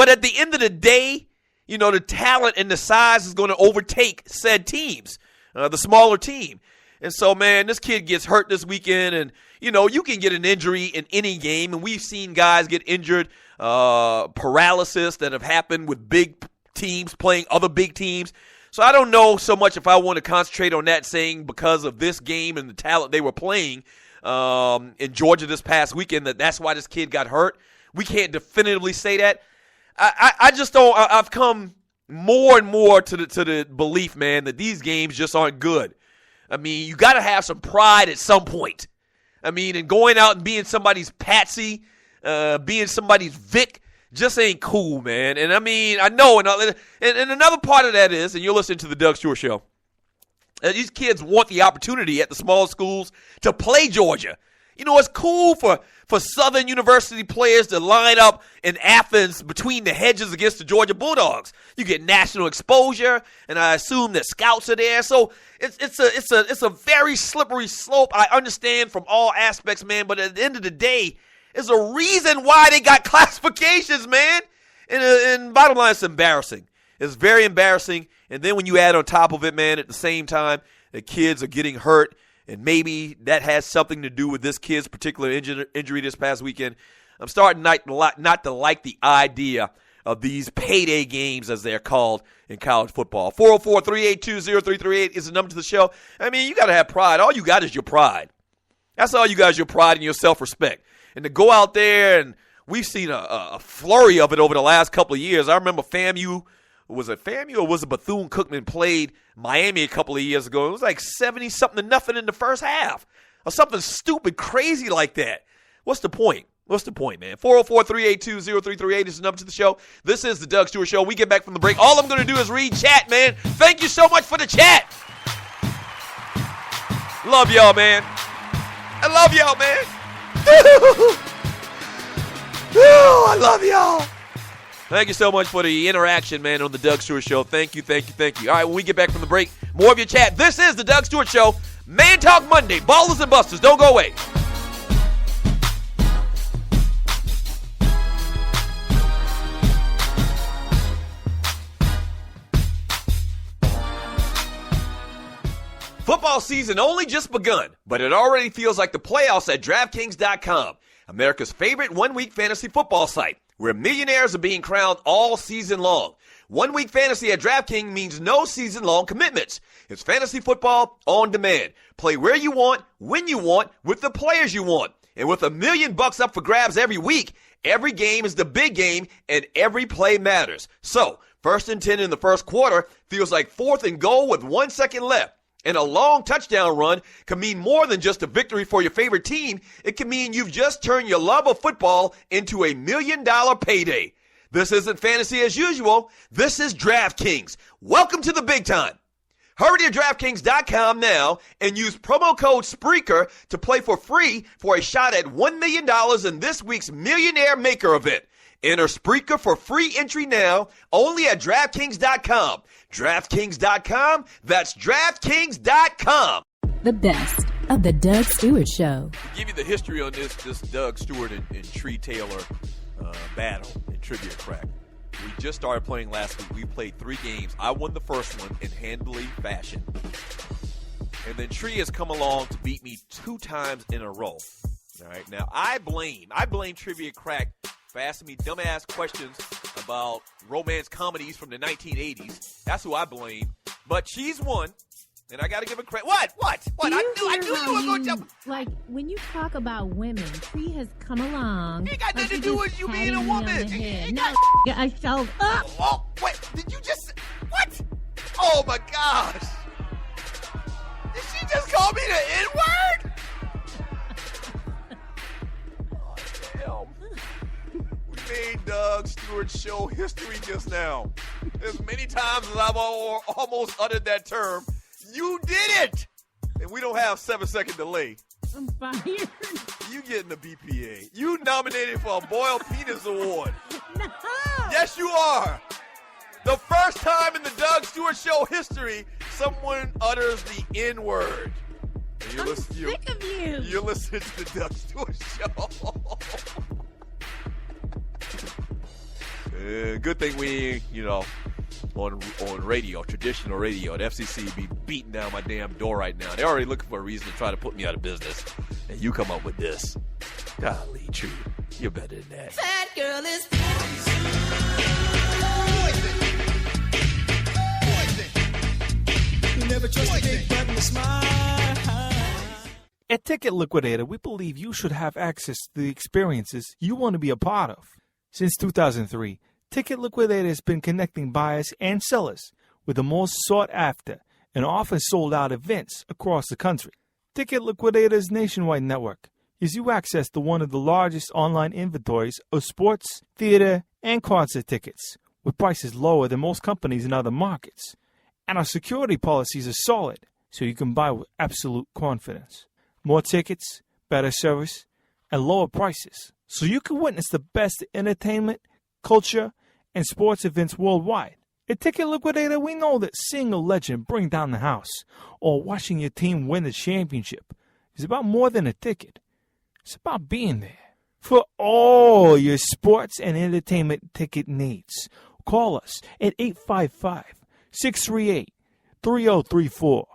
at the end of the day, the talent and the size is going to overtake said teams, the smaller team. And so, man, this kid gets hurt this weekend, and, you can get an injury in any game, and we've seen guys get injured, paralysis that have happened with big teams playing other big teams. So I don't know so much if I want to concentrate on that, saying because of this game and the talent they were playing in Georgia this past weekend, that's why this kid got hurt. We can't definitively say that. I just don't. I've come more and more to the belief, man, that these games just aren't good. I mean, you got to have some pride at some point. I mean, and going out and being somebody's patsy, being somebody's Vic, just ain't cool, man. And I mean, I know, and another part of that is, and you're listening to the Doug Stewart Show, these kids want the opportunity at the small schools to play Georgia. It's cool for Southern University players to line up in Athens between the hedges against the Georgia Bulldogs. You get national exposure, and I assume that scouts are there. So it's a very slippery slope. I understand from all aspects, man. But at the end of the day, there's a reason why they got classifications, man. And bottom line, it's embarrassing. It's very embarrassing. And then when you add on top of it, man, at the same time, the kids are getting hurt. And maybe that has something to do with this kid's particular injury this past weekend. I'm starting not to like the idea of these payday games, as they're called in college football. 404-382-0338 is the number to the show. I mean, you got to have pride. All you got is your pride. That's all you got is your pride and your self-respect. And to go out there, and we've seen a flurry of it over the last couple of years. I remember FAMU. Was it FAMU or was it Bethune-Cookman played Miami a couple of years ago? It was like 70-something to nothing in the first half. Or something stupid, crazy like that. What's the point? What's the point, man? 404-382-0338 is the number to the show. This is the Doug Stewart Show. We get back from the break. All I'm going to do is read chat, man. Thank you so much for the chat. Love y'all, man. I love y'all, man. I love y'all. Thank you so much for the interaction, man, on the Doug Stewart Show. Thank you. All right, when we get back from the break, more of your chat. This is the Doug Stewart Show. Man Talk Monday. Ballers and Busters. Don't go away. Football season only just begun, but it already feels like the playoffs at DraftKings.com, America's favorite one-week fantasy football site, where millionaires are being crowned all season long. 1 week fantasy at DraftKings means no season-long commitments. It's fantasy football on demand. Play where you want, when you want, with the players you want. And with $1 million up for grabs every week, every game is the big game and every play matters. So, 1st and 10 in the first quarter feels like 4th and goal with 1 second left. And a long touchdown run can mean more than just a victory for your favorite team. It can mean you've just turned your love of football into $1 million payday. This isn't fantasy as usual. This is DraftKings. Welcome to the big time. Hurry to DraftKings.com now and use promo code Spreaker to play for free for a shot at $1 million in this week's Millionaire Maker event. Enter Spreaker for free entry now only at DraftKings.com. DraftKings.com, that's DraftKings.com. The best of the Doug Stewart Show. To give you the history on this Doug Stewart and Tree Taylor battle in Trivia Crack. We just started playing last week. We played 3 games. I won the first one in handily fashion. And then Tree has come along to beat me 2 times in a row. All right, now I blame Trivia Crack for asking me dumbass questions about romance comedies from the 1980s. That's who I blame. But she's won, and I got to give her credit. What? I knew you were going to jump. Like, when you talk about women, Tree has come along. It got nothing to do with you being a woman. I felt up. Oh, wait, did you just, what? Oh, my gosh. Did she just call me the N-word? Oh, damn. We made Doug Stewart Show history just now. As many times as I've almost uttered that term, you did it. And we don't have 7-second delay. I'm fired. You getting the BPA. You nominated for a Boiled Penis Award. No. Yes, you are. The first time in the Doug Stewart Show history, someone utters the N-word. I'm sick of you. You're listening to the Doug Stewart Show. Good thing we, on radio, traditional radio, at FCC be beating down my damn door right now. They're already looking for a reason to try to put me out of business. And you come up with this. Golly, True. You're better than that. That girl is poison. You never trust a big button to smile. At Ticket Liquidator, we believe you should have access to the experiences you want to be a part of. Since 2003, Ticket Liquidator has been connecting buyers and sellers with the most sought-after and often sold-out events across the country. Ticket Liquidator's nationwide network gives you access to one of the largest online inventories of sports, theater, and concert tickets, with prices lower than most companies in other markets. And our security policies are solid, so you can buy with absolute confidence. More tickets, better service, and lower prices, so you can witness the best entertainment, culture, and sports events worldwide. At Ticket Liquidator, we know that seeing a legend bring down the house or watching your team win the championship is about more than a ticket. It's about being there. For all your sports and entertainment ticket needs, call us at 855-638-3034.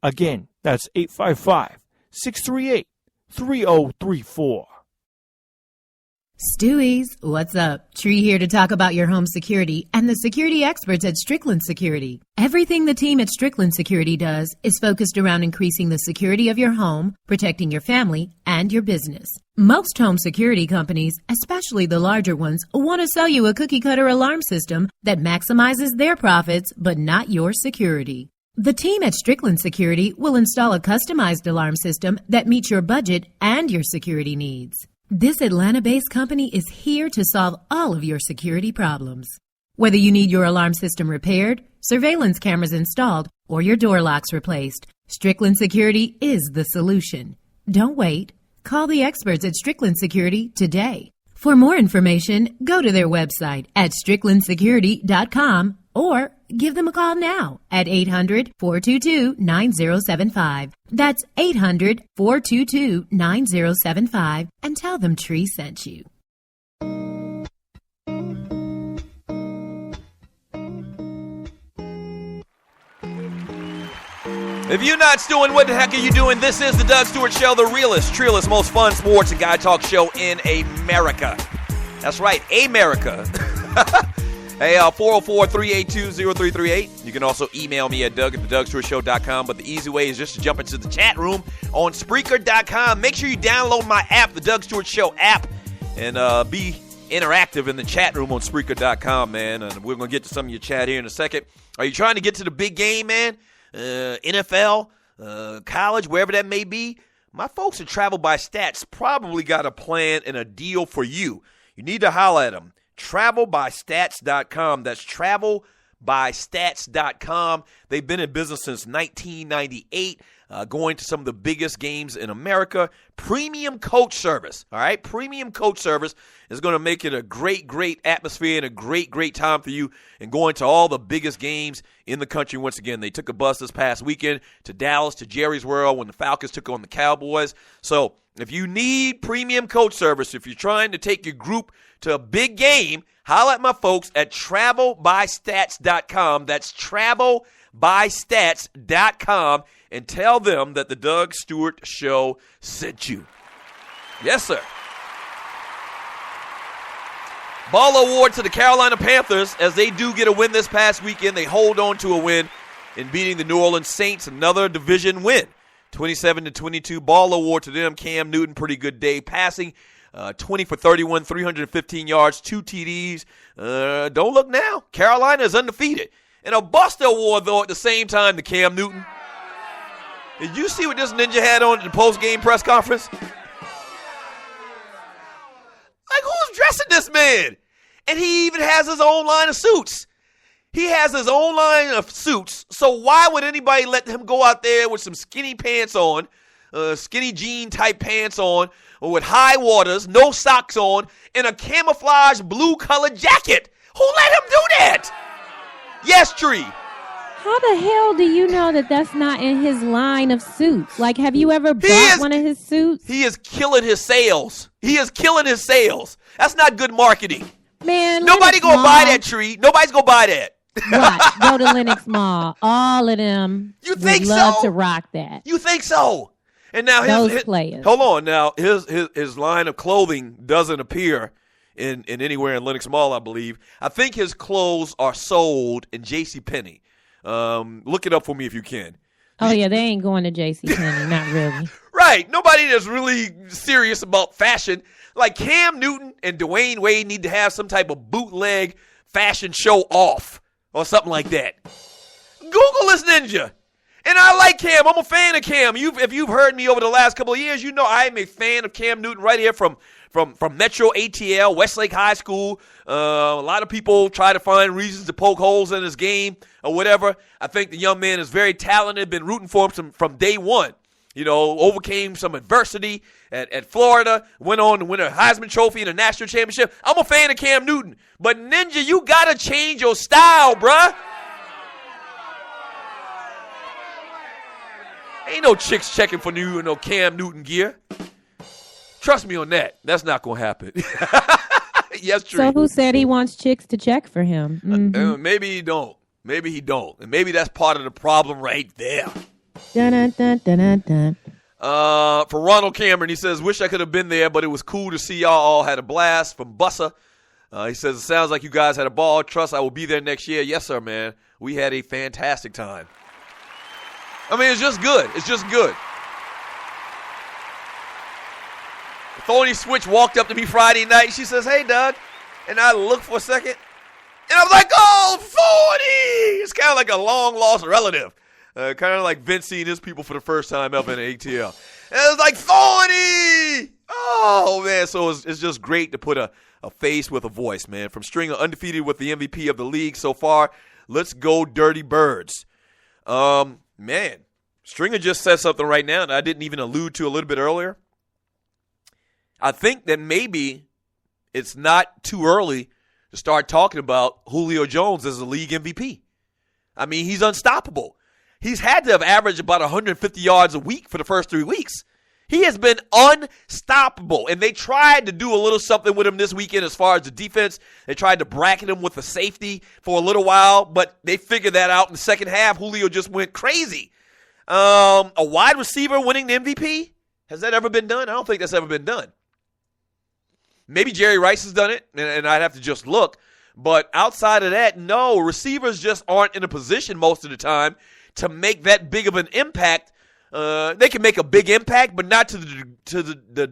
Again, that's 855-638-3034. Stewies, what's up? Tree here to talk about your home security and the security experts at Strickland Security. Everything the team at Strickland Security does is focused around increasing the security of your home, protecting your family, and your business. Most home security companies, especially the larger ones, want to sell you a cookie-cutter alarm system that maximizes their profits, but not your security. The team at Strickland Security will install a customized alarm system that meets your budget and your security needs. This Atlanta-based company is here to solve all of your security problems. Whether you need your alarm system repaired, surveillance cameras installed, or your door locks replaced, Strickland Security is the solution. Don't wait. Call the experts at Strickland Security today. For more information, go to their website at stricklandsecurity.com or give them a call now at 800-422-9075. That's 800-422-9075 and tell them Tree sent you. If you're not stewing, what the heck are you doing? This is the Doug Stewart Show, the realest, trillest, most fun sports and guy talk show in America. That's right, America. Hey, 404-382-0338. You can also email me at doug@thedougstewartshow.com, but the easy way is just to jump into the chat room on Spreaker.com. Make sure you download my app, the Doug Stewart Show app, and be interactive in the chat room on Spreaker.com, man. And we're going to get to some of your chat here in a second. Are you trying to get to the big game, man? NFL, college, wherever that may be, my folks at Travel by Stats probably got a plan and a deal for you. You need to holler at them. TravelByStats.com. That's TravelByStats.com. They've been in business since 1998, going to some of the biggest games in America. Premium coach service, all right? Premium coach service is going to make it a great, great atmosphere and a great, great time for you and going to all the biggest games in the country. Once again, they took a bus this past weekend to Dallas, to Jerry's World when the Falcons took on the Cowboys. So if you need premium coach service, if you're trying to take your group to a big game, holler at my folks at TravelByStats.com. That's TravelByStats.com, and tell them that the Doug Stewart Show sent you. Yes, sir. Ball award to the Carolina Panthers as they do get a win this past weekend. They hold on to a win in beating the New Orleans Saints, another division win. 27-22. Ball award to them. Cam Newton, pretty good day passing. 20 for 31, 315 yards, 2 TDs. Don't look now. Carolina is undefeated. And a Buster Award, though, at the same time to Cam Newton. Did you see what this ninja had on at the post-game press conference? Like, who's dressing this man? And he even has his own line of suits. He has his own line of suits, so why would anybody let him go out there with some skinny pants on, skinny jean-type pants on, or with high waters, no socks on, and a camouflage blue-colored jacket? Who let him do that? Yes, Tree. How the hell do you know that that's not in his line of suits? Like, have you ever bought one of his suits? He is killing his sales. He is killing his sales. That's not good marketing. Man, nobody gonna buy that, Tree. Nobody's gonna buy that. What? Go to Lenox Mall. All of them you think would love so? to rock that. You think so? And now those players. Hold on. Now his line of clothing doesn't appear in anywhere in Lenox Mall, I believe. I think his clothes are sold in JCPenney. Look it up for me if you can. Oh yeah, they ain't going to JCPenney. Not really. Right. Nobody that's really serious about fashion. Like Cam Newton and Dwayne Wade need to have some type of bootleg fashion show off. Or something like that. Google this ninja. And I like Cam. I'm a fan of Cam. If you've heard me over the last couple of years, you know I am a fan of Cam Newton right here from Metro ATL, Westlake High School. A lot of people try to find reasons to poke holes in his game or whatever. I think the young man is very talented. Been rooting for him from day one. You know, overcame some adversity at Florida, went on to win a Heisman Trophy and a national championship. I'm a fan of Cam Newton. But, Ninja, you got to change your style, bruh. Ain't no chicks checking for you in no Cam Newton gear. Trust me on that. That's not going to happen. Yes, true. So who said he wants chicks to check for him? Mm-hmm. Maybe he don't. Maybe he don't. And maybe that's part of the problem right there. Dun, dun, dun, dun, dun. For Ronald Cameron, he says, wish I could have been there, but it was cool to see y'all all had a blast. From Bussa, he says, it sounds like you guys had a ball. Trust I will be there next year. Yes, sir, man. We had a fantastic time. I mean, it's just good. It's just good. Thorny Switch walked up to me Friday night. She says, hey, Doug. And I looked for a second. And I was like, oh, Thorny! It's kind of like a long-lost relative. Kind of like Vince seeing his people for the first time up in the ATL. And it was like, Thorny! Oh, man. So it's just great to put a face with a voice, man. From Stringer, undefeated with the MVP of the league so far. Let's go Dirty Birds. Man, Stringer just said something right now that I didn't even allude to a little bit earlier. I think that maybe it's not too early to start talking about Julio Jones as a league MVP. I mean, he's unstoppable. He's had to have averaged about 150 yards a week for the first 3 weeks. He has been unstoppable. And they tried to do a little something with him this weekend as far as the defense. They tried to bracket him with a safety for a little while, but they figured that out in the second half. Julio just went crazy. A wide receiver winning the MVP? Has that ever been done? I don't think that's ever been done. Maybe Jerry Rice has done it, and I'd have to just look. But outside of that, no, receivers just aren't in a position most of the time to make that big of an impact. They can make a big impact, but not to the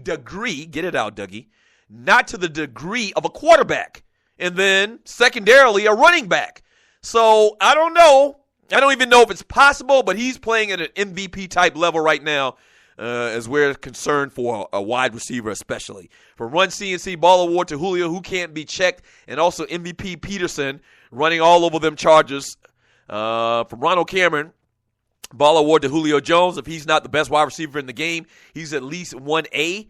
degree, get it out, Dougie, not to the degree of a quarterback. And then, secondarily, a running back. So, I don't know. I don't even know if it's possible, but he's playing at an MVP type level right now, as we're concerned for a wide receiver especially. From Run CNC Ball Award to Julio, who can't be checked, and also MVP Peterson running all over them Chargers. From Ronald Cameron, Ball Award to Julio Jones. If he's not the best wide receiver in the game, he's at least 1A.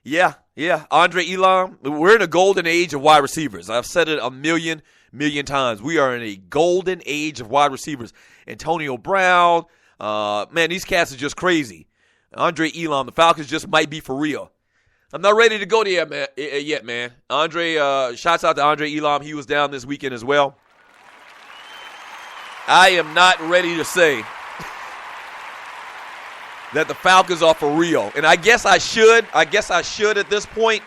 Yeah. Andre Elam, we're in a golden age of wide receivers. I've said it a million times. We are in a golden age of wide receivers. Antonio Brown, man, these cats are just crazy. Andre Elam, the Falcons just might be for real. I'm not ready to go there yet, man. Shouts out to Andre Elam. He was down this weekend as well. I am not ready to say that the Falcons are for real. And I guess I should at this point,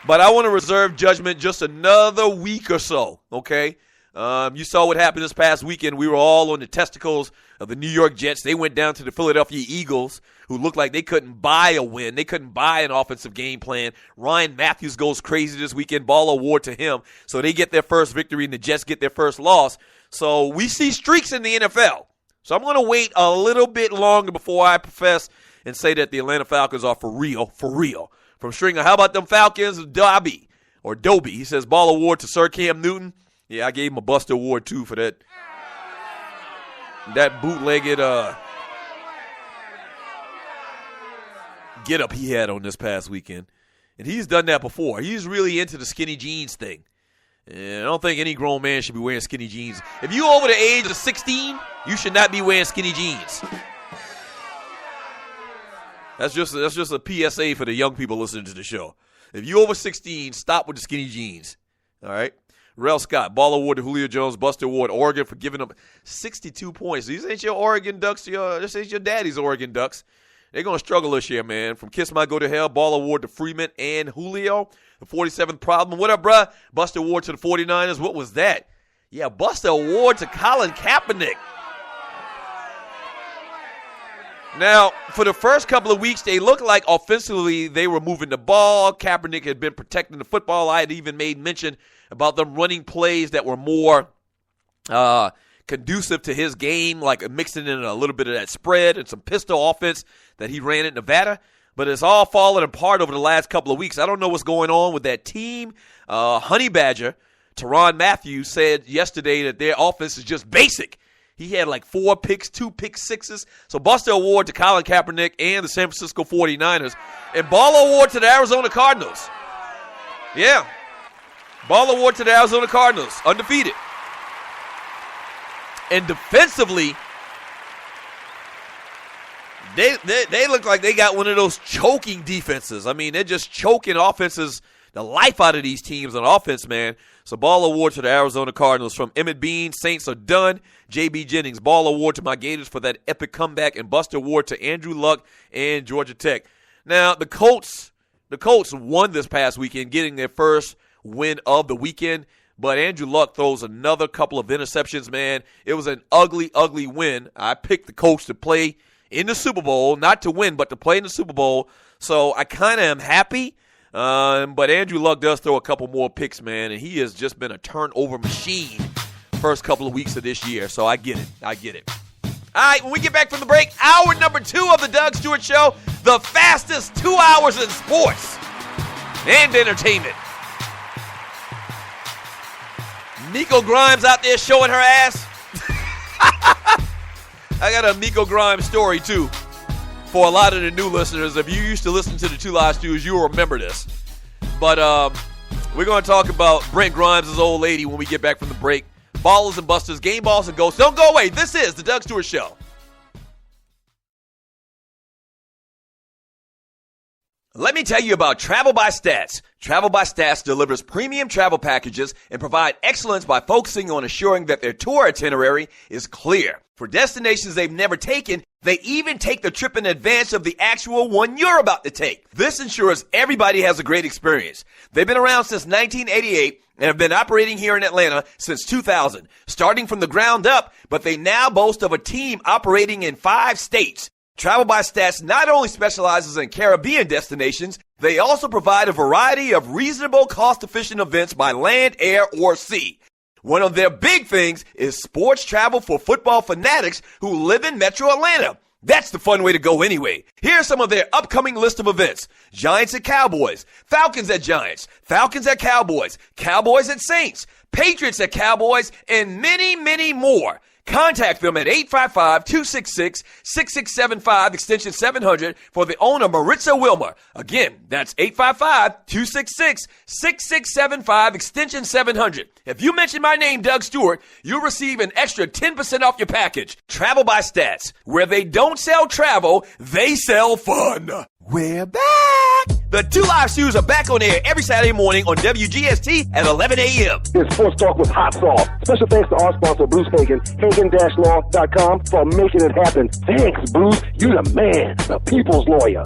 but I want to reserve judgment just another week or so, okay? You saw what happened this past weekend. We were all on the testicles of the New York Jets. They went down to the Philadelphia Eagles, who looked like they couldn't buy a win. They couldn't buy an offensive game plan. Ryan Matthews goes crazy this weekend. Ball award to him. So they get their first victory, and the Jets get their first loss. So we see streaks in the NFL. So I'm going to wait a little bit longer before I profess and say that the Atlanta Falcons are for real. From Stringer, how about them Falcons? Dobby. He says, ball award to Sir Cam Newton. Yeah, I gave him a Buster Award, too, for that bootlegged get-up he had on this past weekend. And he's done that before. He's really into the skinny jeans thing. And I don't think any grown man should be wearing skinny jeans. If you're over the age of 16, you should not be wearing skinny jeans. That's just a PSA for the young people listening to the show. If you're over 16, stop with the skinny jeans. All right? Rel Scott, ball award to Julio Jones, Buster Award, Oregon for giving up 62 points. These ain't your Oregon Ducks. This ain't your daddy's Oregon Ducks. They're going to struggle this year, man. From Kiss My Go to Hell, ball award to Freeman and Julio. The 47th problem. What up, bruh? Buster Award to the 49ers. What was that? Yeah, Buster Award to Colin Kaepernick. Now, for the first couple of weeks, they looked like offensively they were moving the ball. Kaepernick had been protecting the football. I had even made mention about them running plays that were more conducive to his game, like mixing in a little bit of that spread and some pistol offense that he ran at Nevada. But it's all fallen apart over the last couple of weeks. I don't know what's going on with that team. Honey Badger, Tyrann Mathieu, said yesterday that their offense is just basic. He had like 4 picks, 2 pick sixes. So Buster Award to Colin Kaepernick and the San Francisco 49ers. And ball award to the Arizona Cardinals. Yeah. Ball award to the Arizona Cardinals. Undefeated. And defensively, they look like they got one of those choking defenses. I mean, they're just choking offenses, the life out of these teams on offense, man. So ball award to the Arizona Cardinals. From Emmett Bean, Saints are done. J.B. Jennings, ball award to my Gators for that epic comeback. And Buster Award to Andrew Luck and Georgia Tech. Now, the Colts won this past weekend, getting their first win of the weekend. But Andrew Luck throws another couple of interceptions, man. It was an ugly, ugly win. I picked the Colts to play in the Super Bowl, not to win, but to play in the Super Bowl. So I kind of am happy. But Andrew Luck does throw a couple more picks, man, and he has just been a turnover machine first couple of weeks of this year. So I get it. All right, when we get back from the break, hour number 2 of the Doug Stewart Show, the fastest 2 hours in sports and entertainment. Miko Grimes out there showing her ass. I got a Miko Grimes story, too, for a lot of the new listeners. If you used to listen to the Two Live Stews, you'll remember this. But we're going to talk about Brent Grimes' old lady when we get back from the break. Ballers and Busters, Game Balls and Ghosts. Don't go away. This is the Doug Stewart Show. Let me tell you about Travel by Stats. Travel by Stats delivers premium travel packages and provide excellence by focusing on assuring that their tour itinerary is clear. For destinations they've never taken, they even take the trip in advance of the actual one you're about to take. This ensures everybody has a great experience. They've been around since 1988 and have been operating here in Atlanta since 2000, starting from the ground up, but they now boast of a team operating in 5 states. Travel by Stats not only specializes in Caribbean destinations, they also provide a variety of reasonable, cost-efficient events by land, air, or sea. One of their big things is sports travel for football fanatics who live in Metro Atlanta. That's the fun way to go anyway. Here are some of their upcoming list of events. Giants at Cowboys, Falcons at Giants, Falcons at Cowboys, Cowboys at Saints, Patriots at Cowboys, and many, many more. Contact them at 855-266-6675, extension 700, for the owner, Maritza Wilmer. Again, that's 855-266-6675, extension 700. If you mention my name, Doug Stewart, you'll receive an extra 10% off your package. Travel by Stats. Where they don't sell travel, they sell fun. We're back! The Two Live Stews are back on air every Saturday morning on WGST at 11 a.m. It's Sports Talk with Hot Sauce. Special thanks to our sponsor, Bruce Hagen, Hagen-Law.com, for making it happen. Thanks, Bruce. You the man, the people's lawyer.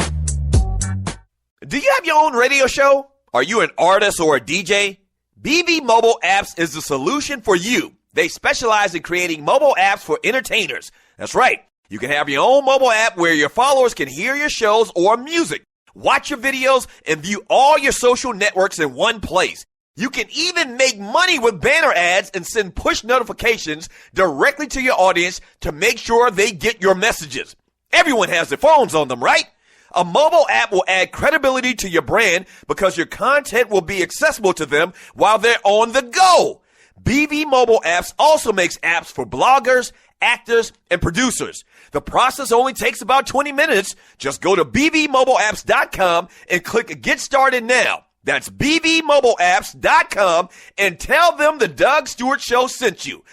Do you have your own radio show? Are you an artist or a DJ? BB Mobile Apps is the solution for you. They specialize in creating mobile apps for entertainers. That's right. You can have your own mobile app where your followers can hear your shows or music, watch your videos, and view all your social networks in one place. You can even make money with banner ads and send push notifications directly to your audience to make sure they get your messages. Everyone has their phones on them, right? A mobile app will add credibility to your brand because your content will be accessible to them while they're on the go. BB Mobile Apps also makes apps for bloggers, actors, and producers. The process only takes about 20 minutes. Just go to bbmobileapps.com and click Get Started Now. That's bbmobileapps.com and tell them the Doug Stewart Show sent you.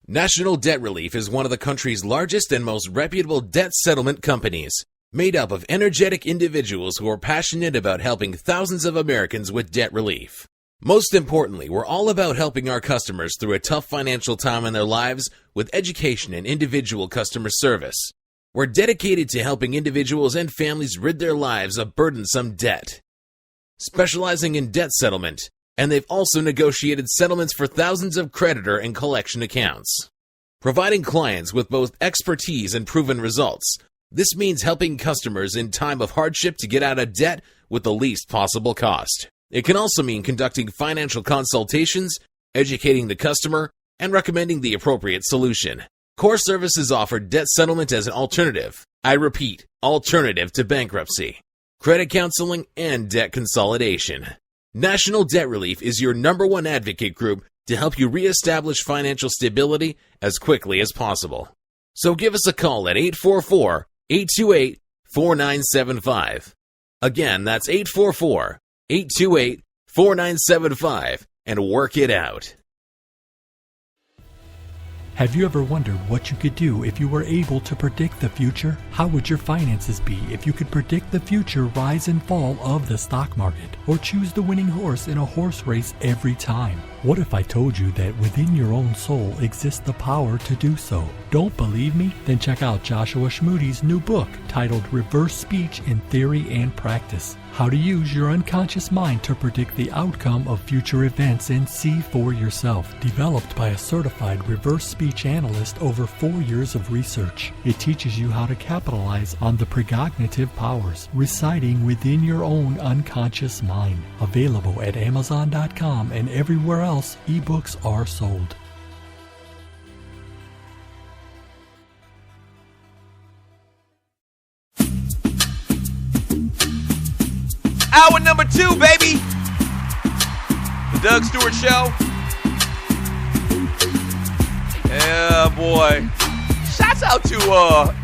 National Debt Relief is one of the country's largest and most reputable debt settlement companies, made up of energetic individuals who are passionate about helping thousands of Americans with debt relief. Most importantly, we're all about helping our customers through a tough financial time in their lives with education and individual customer service. We're dedicated to helping individuals and families rid their lives of burdensome debt, specializing in debt settlement, and they've also negotiated settlements for thousands of creditor and collection accounts. Providing clients with both expertise and proven results, this means helping customers in time of hardship to get out of debt with the least possible cost. It can also mean conducting financial consultations, educating the customer, and recommending the appropriate solution. Core Services offer debt settlement as an alternative. I repeat, alternative to bankruptcy, credit counseling, and debt consolidation. National Debt Relief is your #1 advocate group to help you reestablish financial stability as quickly as possible. So give us a call at 844-828-4975. Again, that's 844-828-4975 and work it out. Have you ever wondered what you could do if you were able to predict the future? How would your finances be if you could predict the future rise and fall of the stock market, or choose the winning horse in a horse race every time? What if I told you that within your own soul exists the power to do so? Don't believe me? Then check out Joshua Schmoody's new book titled Reverse Speech in Theory and Practice. How to use your unconscious mind to predict the outcome of future events and see for yourself. Developed by a certified reverse speech analyst over 4 years of research. It teaches you how to capitalize on the precognitive powers residing within your own unconscious mind. Available at Amazon.com and everywhere else ebooks are sold. Hour number 2, baby. The Doug Stewart Show. Yeah, boy. Shouts out to,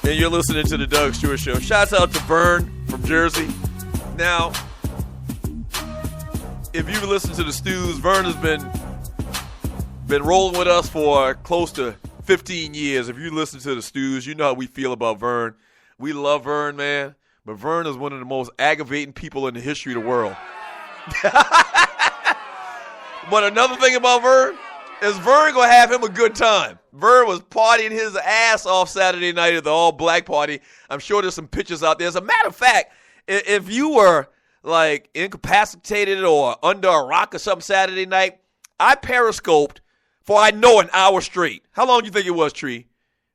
and you're listening to the Doug Stewart Show. Shouts out to Vern from Jersey. Now, if you've listened to the Stews, Vern has been rolling with us for close to 15 years. If you listen to the Stews, you know how we feel about Vern. We love Vern, man. But Vern is one of the most aggravating people in the history of the world. But another thing about Vern is Vern going to have him a good time. Vern was partying his ass off Saturday night at the all-black party. I'm sure there's some pictures out there. As a matter of fact, if you were, like, incapacitated or under a rock or something Saturday night, I periscoped for, I know, an hour straight. How long do you think it was, Tree?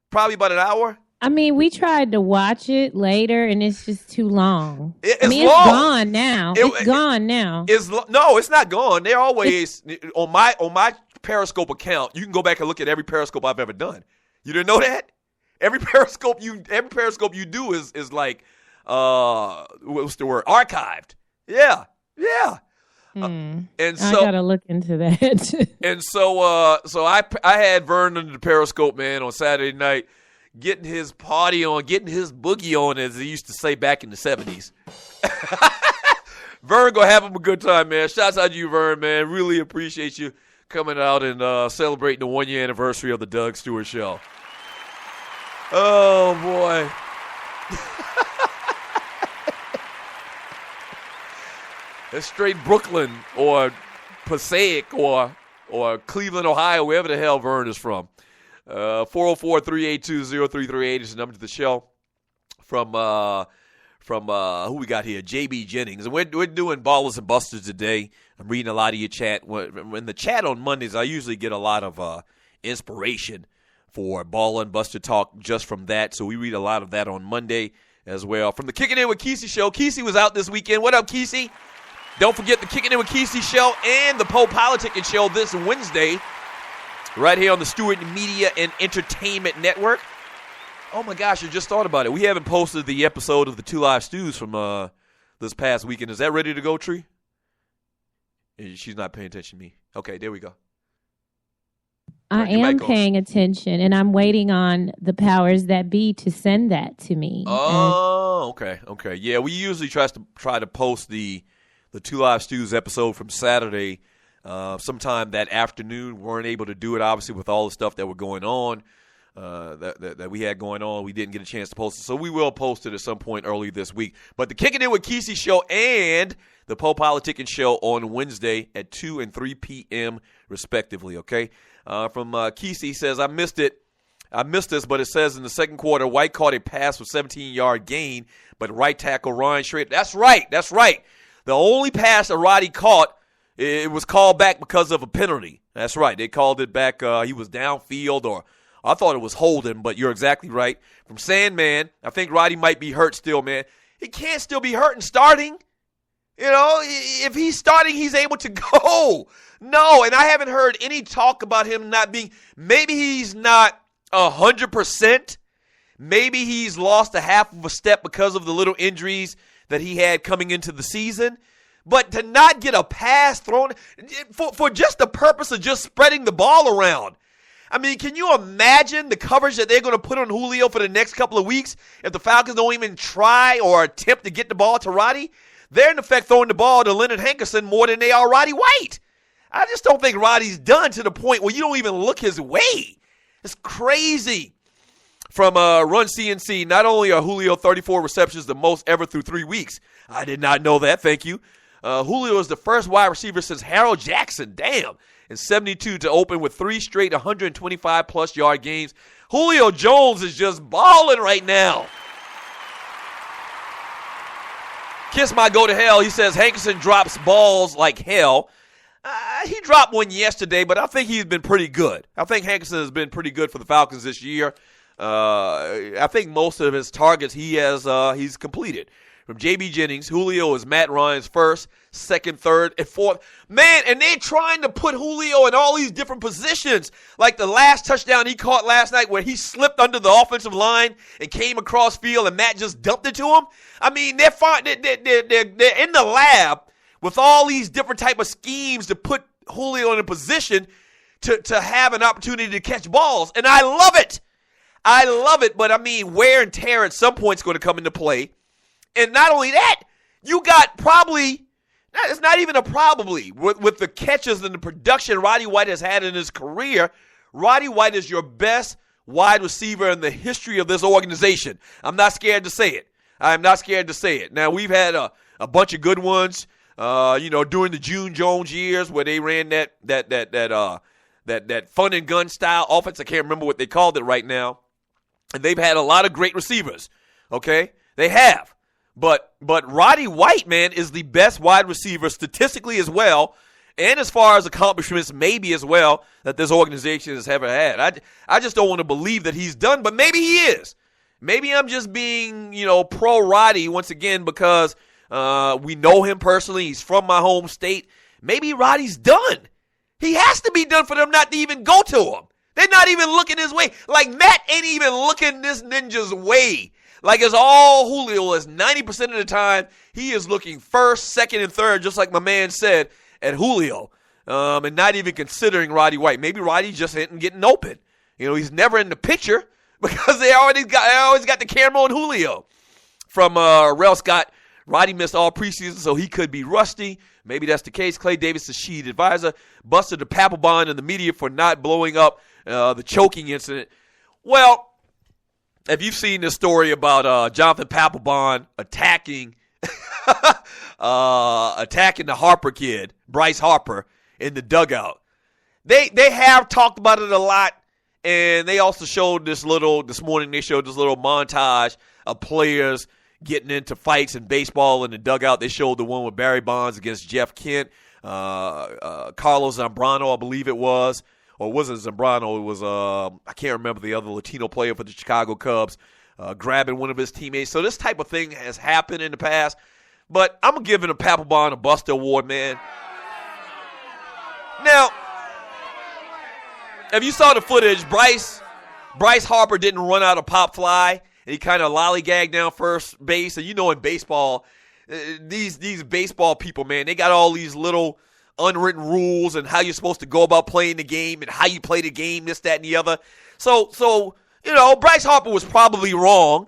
Probably about an hour? I mean, we tried to watch it later, and it's just too long. It's long. It's gone now. It's gone now. No, it's not gone. They're always on my Periscope account. You can go back and look at every Periscope I've ever done. You didn't know that? Every Periscope you do is like what's the word? Archived. Yeah. And so I gotta look into that. and so I had Vern under the Periscope, man, on Saturday night, getting his party on, getting his boogie on, as they used to say back in the 70s. Vern gonna have him a good time, man. Shouts out to you, Vern, man. Really appreciate you coming out and celebrating the 1-year anniversary of the Doug Stewart Show. Oh boy. It's straight Brooklyn or Passaic or Cleveland, Ohio, wherever the hell Vern is from. 404-382-0338 is the number to the show. From who we got here? JB Jennings. And we're doing Ballers and Busters today. I'm reading a lot of your chat. In the chat on Mondays, I usually get a lot of inspiration for Baller and Buster talk just from that. So we read a lot of that on Monday as well. From the Kicking In with Kesey show. Kesey was out this weekend. What up, Kesey? Don't forget the Kicking In with Kesey show and the Poe Politicking show this Wednesday right here on the Stewart Media and Entertainment Network. Oh, my gosh, I just thought about it. We haven't posted the episode of the Two Live Stews from this past weekend. Is that ready to go, Tree? She's not paying attention to me. Okay, there we go. I am paying attention, and I'm waiting on the powers that be to send that to me. Oh, okay. Yeah, we usually try to post the Two Live Stews episode from Saturday sometime that afternoon. We weren't able to do it, obviously, with all the stuff that were going on, that we had going on. We didn't get a chance to post it, so we will post it at some point early this week. But the Kicking In with Kesey show and the Poe Politicking show on Wednesday at 2 and 3 p.m. respectively, okay? From Kesey says, I missed this, but it says in the second quarter, White caught a pass for 17-yard gain, but right tackle Ryan Schrader. That's right. The only pass that Roddy caught, it was called back because of a penalty. That's right. They called it back. He was downfield, or I thought it was holding, but you're exactly right. From Sandman, I think Roddy might be hurt still, man. He can't still be hurt and starting. You know, if he's starting, he's able to go. No, and I haven't heard any talk about him not being, maybe he's not 100%. Maybe he's lost a half of a step because of the little injuries that he had coming into the season. But to not get a pass thrown for just the purpose of just spreading the ball around. I mean, can you imagine the coverage that they're going to put on Julio for the next couple of weeks if the Falcons don't even try or attempt to get the ball to Roddy? They're, in effect, throwing the ball to Leonard Hankerson more than they are Roddy White. I just don't think Roddy's done to the point where you don't even look his way. It's crazy. From Run CNC, not only are Julio 34 receptions the most ever through 3 weeks. I did not know that. Thank you. Julio is the first wide receiver since Harold Jackson. Damn. And 72 to open with 3 straight 125-plus yard games. Julio Jones is just balling right now. Kiss my go to hell. He says Hankerson drops balls like hell. He dropped one yesterday, but I think he's been pretty good. I think Hankerson has been pretty good for the Falcons this year. I think most of his targets he's completed. From JB Jennings, Julio is Matt Ryan's first, second, third, and fourth. Man, and they're trying to put Julio in all these different positions. Like the last touchdown he caught last night where he slipped under the offensive line and came across field and Matt just dumped it to him. I mean, they're fine. They're in the lab with all these different type of schemes to put Julio in a position to have an opportunity to catch balls. And I love it. But I mean, wear and tear at some point is going to come into play. And not only that, you got probably, it's not even a probably, with the catches and the production Roddy White has had in his career, Roddy White is your best wide receiver in the history of this organization. I'm not scared to say it. Now, we've had a bunch of good ones, during the June Jones years where they ran that fun and gun style offense. I can't remember what they called it right now. And they've had a lot of great receivers, okay? They have. But Roddy White, man, is the best wide receiver statistically as well, and as far as accomplishments maybe as well, that this organization has ever had. I just don't want to believe that he's done, but maybe he is. Maybe I'm just being, pro Roddy once again because we know him personally. He's from my home state. Maybe Roddy's done. He has to be done for them not to even go to him. They're not even looking his way. Like, Matt ain't even looking this ninja's way. Like, it's all Julio is 90% of the time. He is looking first, second, and third, just like my man said, at Julio. And not even considering Roddy White. Maybe Roddy just isn't getting open. He's never in the picture because they always got the camera on Julio. From Rel Scott, Roddy missed all preseason, so he could be rusty. Maybe that's the case. Clay Davis, the sheet advisor, busted the Papelbon in the media for not blowing up the choking incident. Well, if you've seen this story about Jonathan Papelbon attacking the Harper kid, Bryce Harper, in the dugout, they have talked about it a lot, and they also showed this morning they showed this little montage of players getting into fights in baseball in the dugout. They showed the one with Barry Bonds against Jeff Kent, Carlos Zambrano, I believe it was. Or it wasn't Zambrano, it was, I can't remember the other Latino player for the Chicago Cubs, grabbing one of his teammates. So this type of thing has happened in the past. But I'm giving Papelbon a Buster Award, man. Now, if you saw the footage, Bryce Harper didn't run out of pop fly. And he kind of lollygagged down first base. And in baseball, these baseball people, man, they got all these little unwritten rules and how you're supposed to go about playing the game and how you play the game, this, that, and the other. So Bryce Harper was probably wrong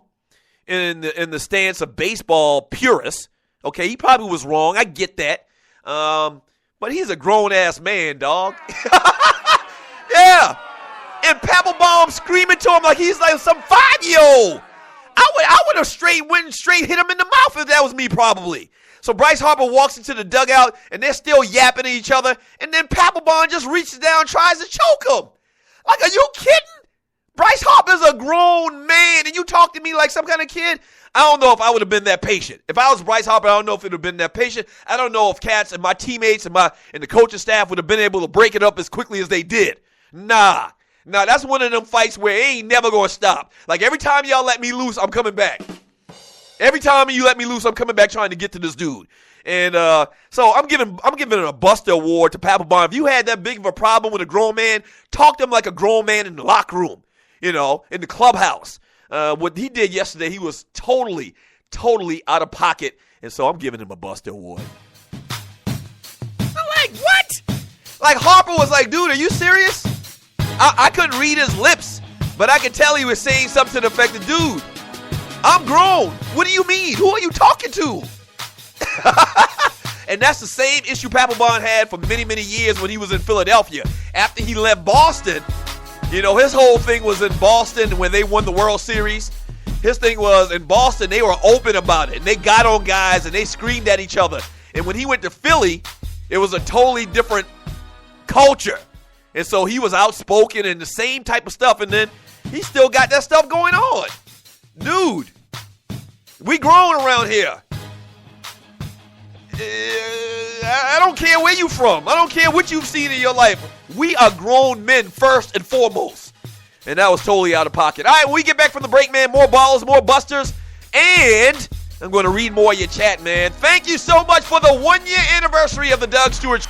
in the stance of baseball purists. Okay, he probably was wrong. I get that. But he's a grown-ass man, dog. Yeah. And Papelbon screaming to him like he's like some 5-year-old. I would have went straight hit him in the mouth if that was me, probably. So Bryce Harper walks into the dugout, and they're still yapping at each other, and then Papelbon just reaches down and tries to choke him. Like, are you kidding? Bryce Harper's a grown man, and you talk to me like some kind of kid? I don't know if I would have been that patient. If I was Bryce Harper, I don't know if it would have been that patient. I don't know if cats and my teammates and the coaching staff would have been able to break it up as quickly as they did. Nah, that's one of them fights where it ain't never going to stop. Like, every time y'all let me loose, I'm coming back. Every time you let me loose, I'm coming back trying to get to this dude. And so I'm giving a Buster Award to Papelbon. If you had that big of a problem with a grown man, talk to him like a grown man in the locker room, in the clubhouse. What he did yesterday, he was totally out of pocket. And so I'm giving him a Buster Award. I'm like, what? Like, Harper was like, dude, are you serious? I couldn't read his lips, but I could tell he was saying something to the effect of, dude, I'm grown. What do you mean? Who are you talking to? And that's the same issue Papelbon had for many, many years when he was in Philadelphia. After he left Boston, his whole thing was in Boston when they won the World Series. His thing was in Boston, they were open about it. And they got on guys and they screamed at each other. And when he went to Philly, it was a totally different culture. And so he was outspoken and the same type of stuff. And then he still got that stuff going on. Dude, we grown around here. I don't care where you from. I don't care what you've seen in your life. We are grown men first and foremost. And that was totally out of pocket. All right, when we get back from the break, man, more ballers, more busters. And I'm going to read more of your chat, man. Thank you so much for the 1-year anniversary of the Doug Stewart Show.